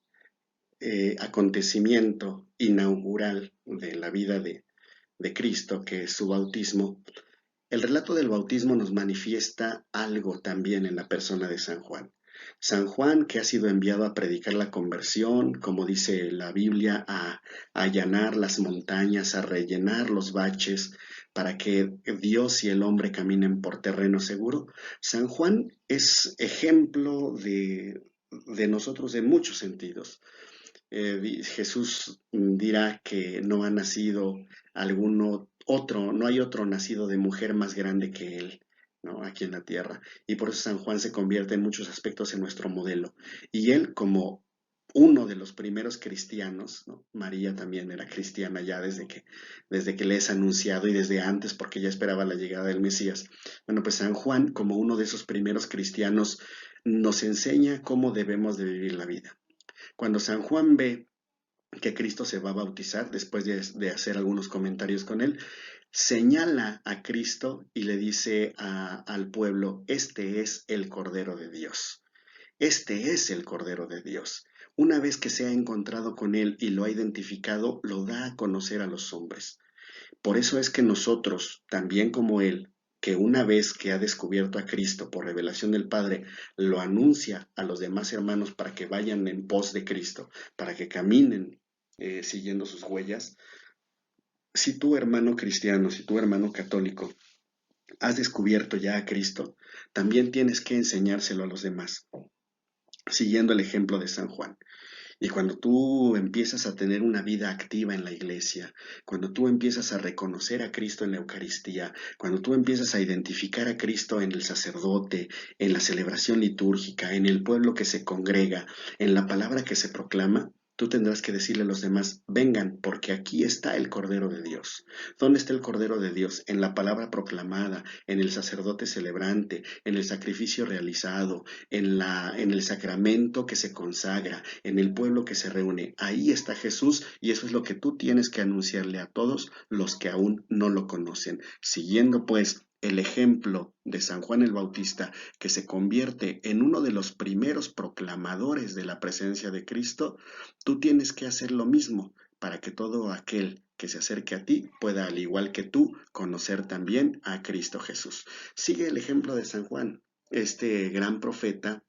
A: acontecimiento inaugural de la vida de Cristo, que es su bautismo, el relato del bautismo nos manifiesta algo también en la persona de San Juan. San Juan, que ha sido enviado a predicar la conversión, como dice la Biblia, a allanar las montañas, a rellenar los baches, para que Dios y el hombre caminen por terreno seguro. San Juan es ejemplo de nosotros en muchos sentidos. Jesús dirá que no ha nacido alguno otro, no hay otro nacido de mujer más grande que él, ¿no? Aquí en la tierra. Y por eso San Juan se convierte en muchos aspectos en nuestro modelo. Y él, como uno de los primeros cristianos, ¿no? María también era cristiana ya desde que le es anunciado y desde antes, porque ya esperaba la llegada del Mesías. Bueno, pues San Juan, como uno de esos primeros cristianos, nos enseña cómo debemos de vivir la vida. Cuando San Juan ve que Cristo se va a bautizar, después de hacer algunos comentarios con él, señala a Cristo y le dice al pueblo, este es el Cordero de Dios. Este es el Cordero de Dios. Una vez que se ha encontrado con él y lo ha identificado, lo da a conocer a los hombres. Por eso es que nosotros, también como Él, que una vez que ha descubierto a Cristo por revelación del Padre, lo anuncia a los demás hermanos para que vayan en pos de Cristo, para que caminen siguiendo sus huellas. Si tú, hermano cristiano, si tú, hermano católico, has descubierto ya a Cristo, también tienes que enseñárselo a los demás, siguiendo el ejemplo de San Juan. Y cuando tú empiezas a tener una vida activa en la iglesia, cuando tú empiezas a reconocer a Cristo en la Eucaristía, cuando tú empiezas a identificar a Cristo en el sacerdote, en la celebración litúrgica, en el pueblo que se congrega, en la palabra que se proclama, tú tendrás que decirle a los demás, vengan, porque aquí está el Cordero de Dios. ¿Dónde está el Cordero de Dios? En la palabra proclamada, en el sacerdote celebrante, en el sacrificio realizado, en el sacramento que se consagra, en el pueblo que se reúne. Ahí está Jesús y eso es lo que tú tienes que anunciarle a todos los que aún no lo conocen. Siguiendo pues el ejemplo de San Juan el Bautista, que se convierte en uno de los primeros proclamadores de la presencia de Cristo, tú tienes que hacer lo mismo para que todo aquel que se acerque a ti pueda, al igual que tú, conocer también a Cristo Jesús. Sigue el ejemplo de San Juan, este gran profeta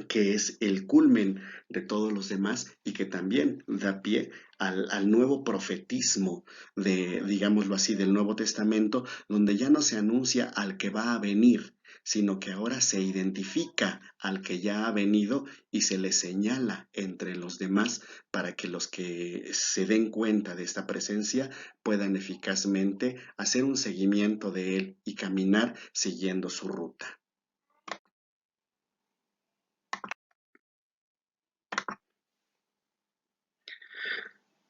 A: que es el culmen de todos los demás y que también da pie al nuevo profetismo de, digámoslo así, del Nuevo Testamento, donde ya no se anuncia al que va a venir, sino que ahora se identifica al que ya ha venido y se le señala entre los demás para que los que se den cuenta de esta presencia puedan eficazmente hacer un seguimiento de él y caminar siguiendo su ruta.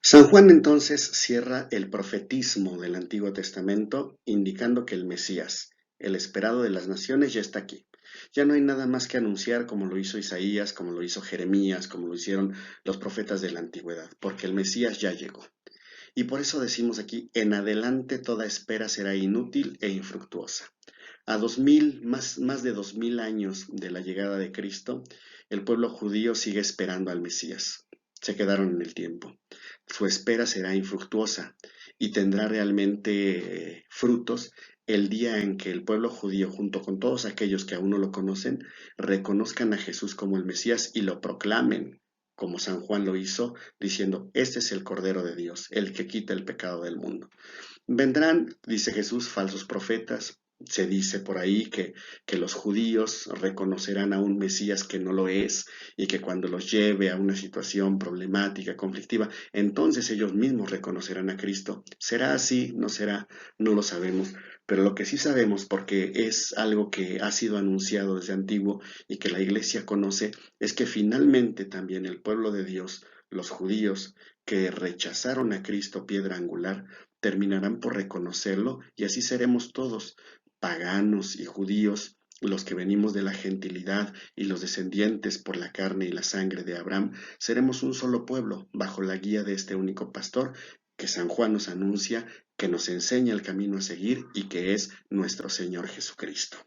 A: San Juan entonces cierra el profetismo del Antiguo Testamento indicando que el Mesías, el esperado de las naciones, ya está aquí. Ya no hay nada más que anunciar como lo hizo Isaías, como lo hizo Jeremías, como lo hicieron los profetas de la antigüedad, porque el Mesías ya llegó. Y por eso decimos aquí, en adelante toda espera será inútil e infructuosa. A más de 2000 años de la llegada de Cristo, el pueblo judío sigue esperando al Mesías. Se quedaron en el tiempo. Su espera será infructuosa y tendrá realmente frutos el día en que el pueblo judío, junto con todos aquellos que aún no lo conocen, reconozcan a Jesús como el Mesías y lo proclamen, como San Juan lo hizo, diciendo, este es el Cordero de Dios, el que quita el pecado del mundo. Vendrán, dice Jesús, falsos profetas. Se dice por ahí que los judíos reconocerán a un Mesías que no lo es y que cuando los lleve a una situación problemática, conflictiva, entonces ellos mismos reconocerán a Cristo. ¿Será así? ¿No será? No lo sabemos. Pero lo que sí sabemos, porque es algo que ha sido anunciado desde antiguo y que la iglesia conoce, es que finalmente también el pueblo de Dios, los judíos que rechazaron a Cristo piedra angular, terminarán por reconocerlo y así seremos todos, paganos y judíos, los que venimos de la gentilidad y los descendientes por la carne y la sangre de Abraham, seremos un solo pueblo bajo la guía de este único pastor que San Juan nos anuncia, que nos enseña el camino a seguir y que es nuestro Señor Jesucristo.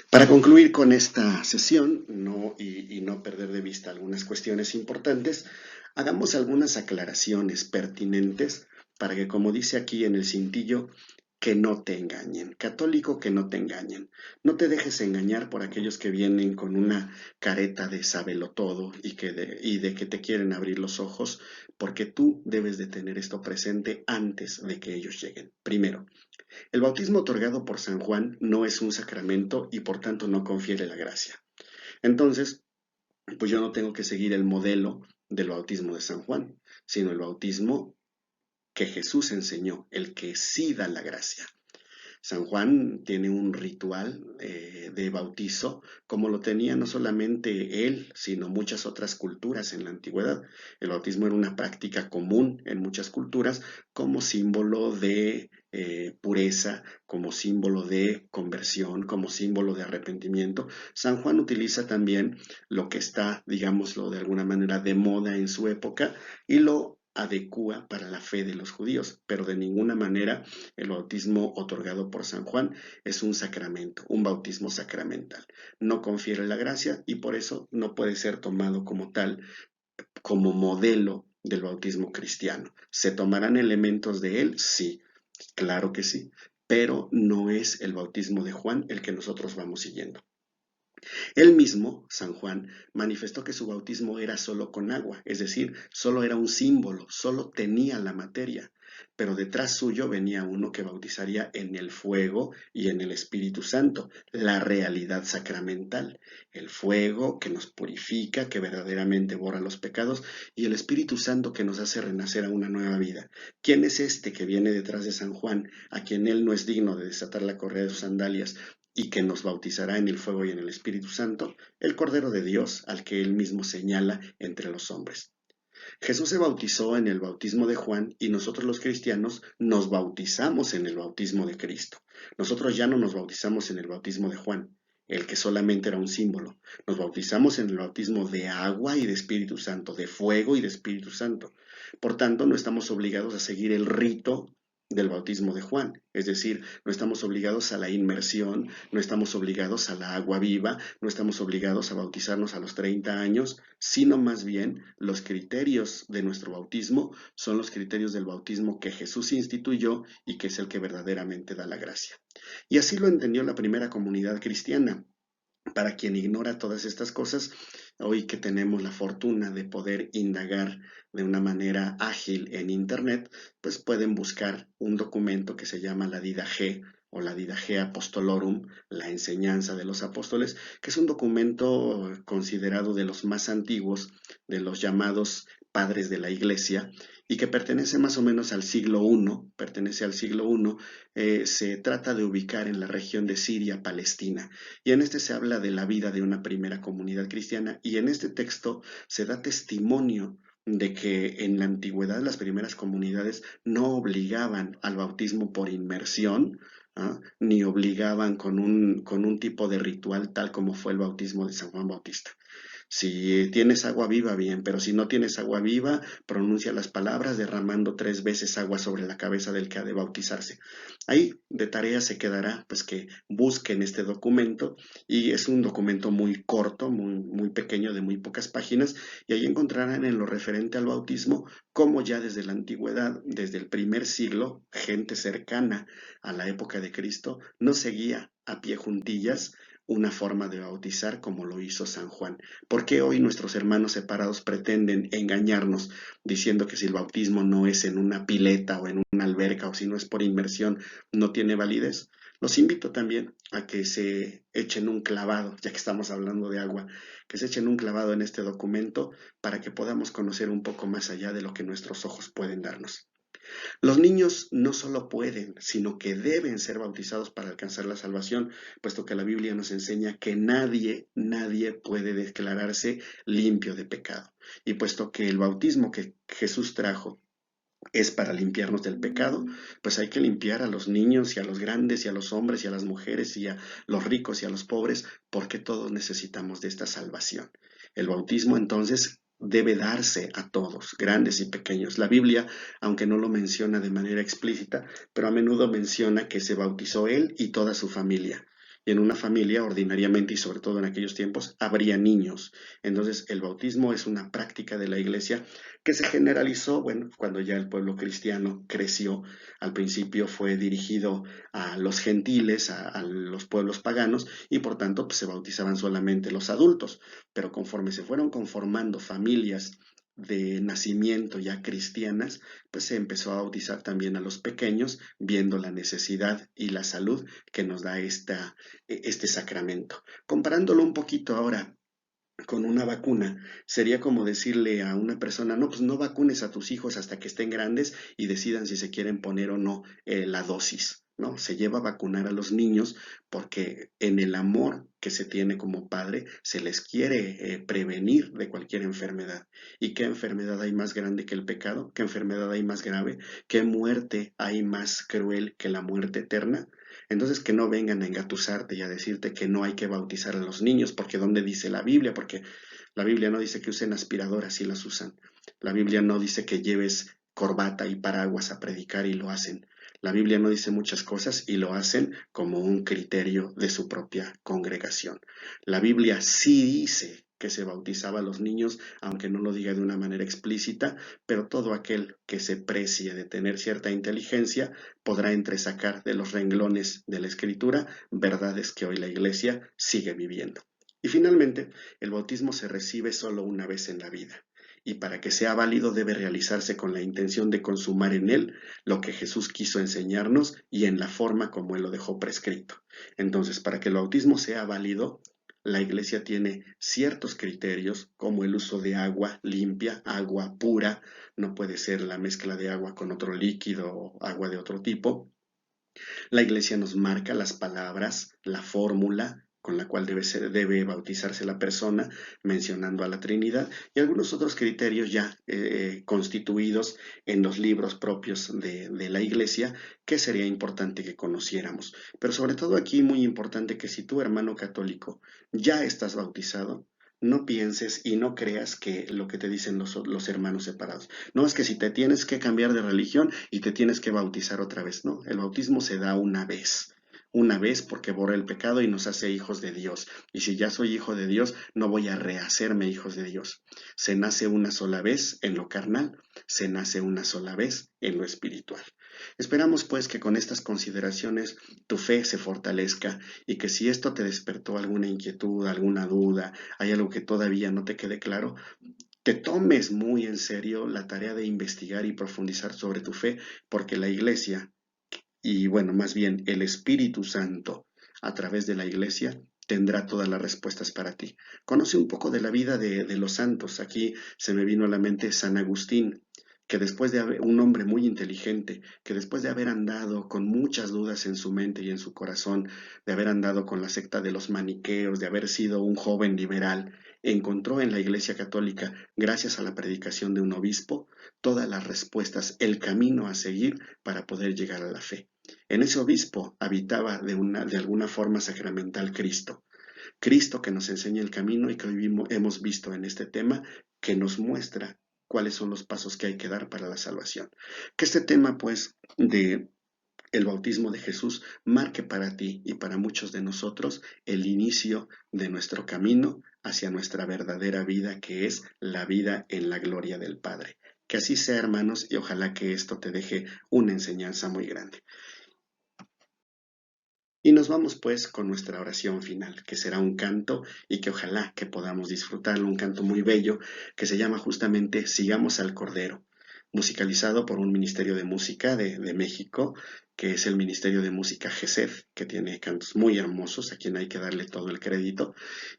A: Para concluir con esta sesión y no perder de vista algunas cuestiones importantes, hagamos algunas aclaraciones pertinentes para que, como dice aquí en el cintillo, que no te engañen. Católico, que no te engañen. No te dejes engañar por aquellos que vienen con una careta de sábelo todo y de que te quieren abrir los ojos, porque tú debes de tener esto presente antes de que ellos lleguen. Primero, el bautismo otorgado por San Juan no es un sacramento y por tanto no confiere la gracia. Entonces, pues yo no tengo que seguir el modelo del bautismo de San Juan, sino el bautismo que Jesús enseñó, el que sí da la gracia. San Juan tiene un ritual de bautizo, como lo tenía no solamente él, sino muchas otras culturas en la antigüedad. El bautismo era una práctica común en muchas culturas como símbolo de pureza, como símbolo de conversión, como símbolo de arrepentimiento. San Juan utiliza también lo que está, digámoslo de alguna manera, de moda en su época y lo adecua para la fe de los judíos, pero de ninguna manera el bautismo otorgado por San Juan es un sacramento, un bautismo sacramental. No confiere la gracia y por eso no puede ser tomado como tal, como modelo del bautismo cristiano. ¿Se tomarán elementos de él? Sí, claro que sí, pero no es el bautismo de Juan el que nosotros vamos siguiendo. Él mismo, San Juan, manifestó que su bautismo era solo con agua, es decir, solo era un símbolo, solo tenía la materia, pero detrás suyo venía uno que bautizaría en el fuego y en el Espíritu Santo, la realidad sacramental, el fuego que nos purifica, que verdaderamente borra los pecados, y el Espíritu Santo que nos hace renacer a una nueva vida. ¿Quién es este que viene detrás de San Juan, a quien él no es digno de desatar la correa de sus sandalias, y que nos bautizará en el fuego y en el Espíritu Santo? El Cordero de Dios, al que él mismo señala entre los hombres. Jesús se bautizó en el bautismo de Juan y nosotros los cristianos nos bautizamos en el bautismo de Cristo. Nosotros ya no nos bautizamos en el bautismo de Juan, el que solamente era un símbolo. Nos bautizamos en el bautismo de agua y de Espíritu Santo, de fuego y de Espíritu Santo. Por tanto, no estamos obligados a seguir el rito del bautismo de Juan. Es decir, no estamos obligados a la inmersión, no estamos obligados a la agua viva, no estamos obligados a bautizarnos a los 30 años, sino más bien los criterios de nuestro bautismo son los criterios del bautismo que Jesús instituyó y que es el que verdaderamente da la gracia. Y así lo entendió la primera comunidad cristiana. Para quien ignora todas estas cosas, hoy que tenemos la fortuna de poder indagar de una manera ágil en Internet, pues pueden buscar un documento que se llama la Didache o la Didache Apostolorum, la enseñanza de los apóstoles, que es un documento considerado de los más antiguos, de los llamados padres de la Iglesia, y que pertenece más o menos al siglo I, pertenece al siglo I, se trata de ubicar en la región de Siria, Palestina. Y en este se habla de la vida de una primera comunidad cristiana y en este texto se da testimonio de que en la antigüedad las primeras comunidades no obligaban al bautismo por inmersión, ¿ah? Ni obligaban con un tipo de ritual tal como fue el bautismo de San Juan Bautista. Si tienes agua viva, bien, pero si no tienes agua viva, pronuncia las palabras derramando 3 veces agua sobre la cabeza del que ha de bautizarse. Ahí de tarea se quedará, pues que busquen este documento y es un documento muy corto, muy pequeño, de muy pocas páginas y ahí encontrarán en lo referente al bautismo cómo ya desde la antigüedad, desde el primer siglo, gente cercana a la época de Cristo no seguía a pie juntillas una forma de bautizar como lo hizo San Juan. ¿Por qué hoy nuestros hermanos separados pretenden engañarnos diciendo que si el bautismo no es en una pileta o en una alberca o si no es por inmersión no tiene validez? Los invito también a que se echen un clavado, ya que estamos hablando de agua, que se echen un clavado en este documento para que podamos conocer un poco más allá de lo que nuestros ojos pueden darnos. Los niños no solo pueden, sino que deben ser bautizados para alcanzar la salvación, puesto que la Biblia nos enseña que nadie puede declararse limpio de pecado. Y puesto que el bautismo que Jesús trajo es para limpiarnos del pecado, pues hay que limpiar a los niños y a los grandes y a los hombres y a las mujeres y a los ricos y a los pobres, porque todos necesitamos de esta salvación. El bautismo entonces debe darse a todos, grandes y pequeños. La Biblia, aunque no lo menciona de manera explícita, pero a menudo menciona que se bautizó él y toda su familia. Y en una familia, ordinariamente y sobre todo en aquellos tiempos, habría niños. Entonces, el bautismo es una práctica de la iglesia que se generalizó, bueno, cuando ya el pueblo cristiano creció. Al principio fue dirigido a los gentiles, a los pueblos paganos, y por tanto pues, se bautizaban solamente los adultos. Pero conforme se fueron conformando familias de nacimiento ya cristianas, pues se empezó a bautizar también a los pequeños, viendo la necesidad y la salud que nos da este sacramento. Comparándolo un poquito ahora con una vacuna, sería como decirle a una persona, no, pues no vacunes a tus hijos hasta que estén grandes y decidan si se quieren poner o no la dosis, ¿no? Se lleva a vacunar a los niños porque en el amor que se tiene como padre se les quiere prevenir de cualquier enfermedad. ¿Y qué enfermedad hay más grande que el pecado? ¿Qué enfermedad hay más grave? ¿Qué muerte hay más cruel que la muerte eterna? Entonces que no vengan a engatusarte y a decirte que no hay que bautizar a los niños, porque ¿dónde dice la Biblia? Porque la Biblia no dice que usen aspiradoras y las usan. La Biblia no dice que lleves corbata y paraguas a predicar y lo hacen. La Biblia no dice muchas cosas y lo hacen como un criterio de su propia congregación. La Biblia sí dice que se bautizaba a los niños, aunque no lo diga de una manera explícita, pero todo aquel que se precie de tener cierta inteligencia podrá entresacar de los renglones de la Escritura verdades que hoy la Iglesia sigue viviendo. Y finalmente, el bautismo se recibe solo una vez en la vida. Y para que sea válido debe realizarse con la intención de consumar en él lo que Jesús quiso enseñarnos y en la forma como él lo dejó prescrito. Entonces, para que el bautismo sea válido, la Iglesia tiene ciertos criterios como el uso de agua limpia, agua pura, no puede ser la mezcla de agua con otro líquido o agua de otro tipo. La Iglesia nos marca las palabras, la fórmula con la cual debe bautizarse la persona, mencionando a la Trinidad, y algunos otros criterios ya constituidos en los libros propios de la Iglesia, que sería importante que conociéramos. Pero sobre todo aquí muy importante que si tú, hermano católico, ya estás bautizado, No pienses y no creas que lo que te dicen los hermanos separados. No es que si te tienes que cambiar de religión y te tienes que bautizar otra vez. No, el bautismo se da una vez porque borra el pecado y nos hace hijos de Dios. Y si ya soy hijo de Dios, no voy a rehacerme hijos de Dios. Se nace una sola vez en lo carnal, se nace una sola vez en lo espiritual. Esperamos pues que con estas consideraciones tu fe se fortalezca y que si esto te despertó alguna inquietud, alguna duda, hay algo que todavía no te quede claro, te tomes muy en serio la tarea de investigar y profundizar sobre tu fe, porque la Iglesia, y bueno, más bien el Espíritu Santo, a través de la Iglesia, tendrá todas las respuestas para ti. Conoce un poco de la vida de los santos. Aquí se me vino a la mente San Agustín, que después de haber, un hombre muy inteligente, que después de haber andado con muchas dudas en su mente y en su corazón, de haber andado con la secta de los maniqueos, de haber sido un joven liberal, encontró en la Iglesia Católica, gracias a la predicación de un obispo, todas las respuestas, el camino a seguir para poder llegar a la fe. En ese obispo habitaba de alguna forma sacramental Cristo. Cristo que nos enseña el camino y que hoy hemos visto en este tema, que nos muestra cuáles son los pasos que hay que dar para la salvación. Que este tema, pues, de el bautismo de Jesús marque para ti y para muchos de nosotros el inicio de nuestro camino hacia nuestra verdadera vida, que es la vida en la gloria del Padre. Que así sea, hermanos, y ojalá que esto te deje una enseñanza muy grande. Y nos vamos pues con nuestra oración final, que será un canto y que ojalá que podamos disfrutarlo, un canto muy bello que se llama justamente Sigamos al Cordero, musicalizado por un ministerio de música de México, que es el Ministerio de Música GESED, que tiene cantos muy hermosos, a quien hay que darle todo el crédito,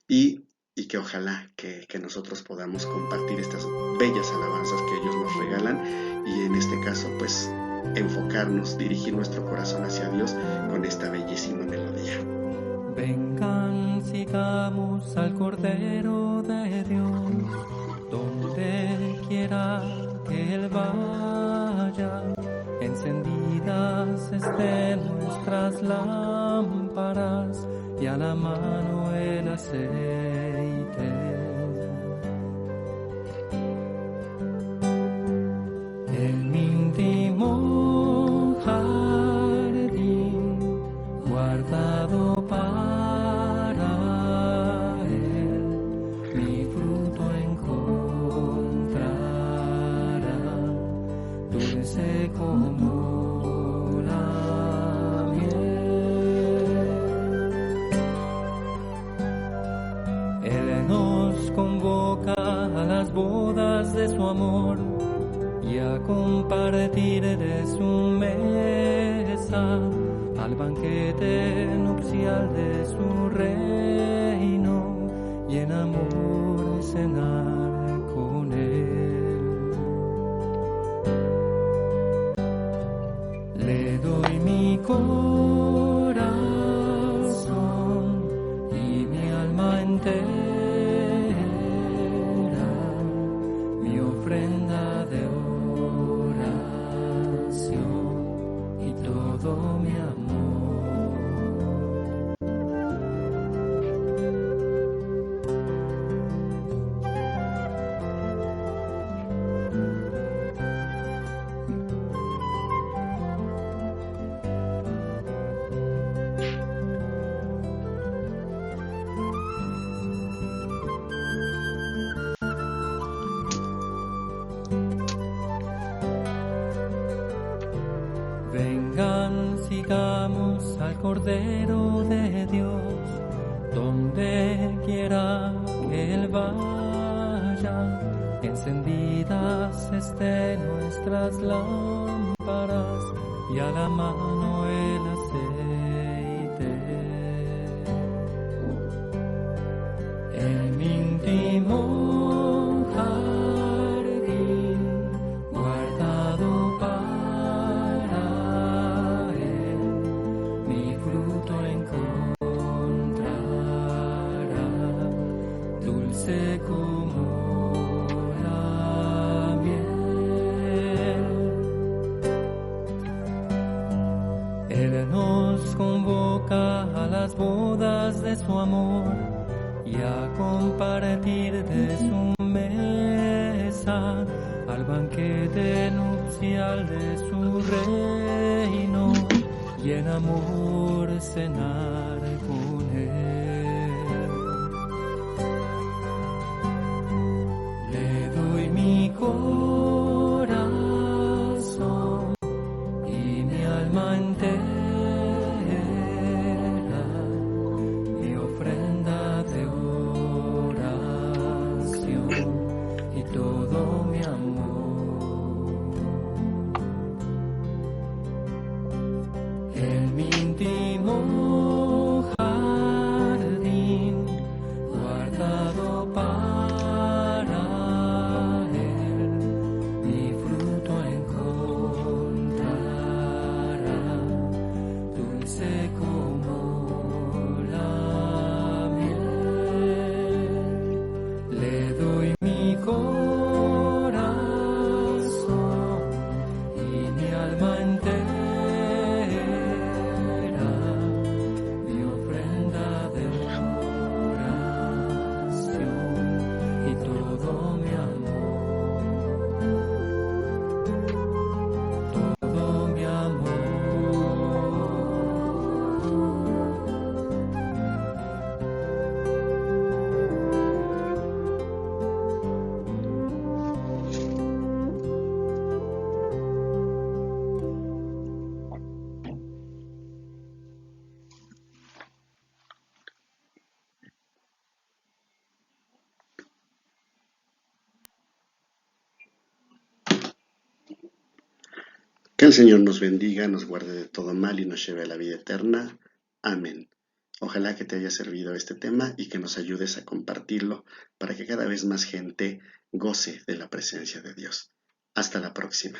A: y que ojalá que nosotros podamos compartir estas bellas alabanzas que ellos nos regalan y en este caso pues enfocarnos, dirigir nuestro corazón hacia Dios con esta bellísima melodía.
B: Vengan, sigamos al Cordero de Dios, donde quiera que Él vaya. Encendidas estén nuestras lámparas y a la mano el aceite. En mi íntimo jardín guardado para Él, mi fruto encontrará, dulce como la miel. Él nos convoca a las bodas de su amor y a compartir de su mesa, al banquete nupcial de su reino, y en amor cenar con Él. Le doy mi corazón y mi alma entera, mi ofrenda de oración y todo mi amor. Vengan, sigamos al Cordero de Dios, donde quiera que Él vaya. Encendidas estén nuestras lámparas y a la mano el aceite. En mi íntimo jardín guardado para Él, mi fruto encontrará, dulce como la miel. Él nos convoca a las bodas de su amor y a compartir compartir de su mesa, al banquete nupcial de su reino, y en amor cenar con él. Le doy mi corazón y mi alma entera, mi ofrenda de oración y todo mi amor. En mi íntimo jardín guardado para él, mi fruto encontrará, dulce como la miel. Le doy mi corazón y mi alma entera, mi ofrenda de oración y todo mi amor, todo mi amor.
A: Que el Señor nos bendiga, nos guarde de todo mal y nos lleve a la vida eterna. Amén. Ojalá que te haya servido este tema y que nos ayudes a compartirlo para que cada vez más gente goce de la presencia de Dios. Hasta la próxima.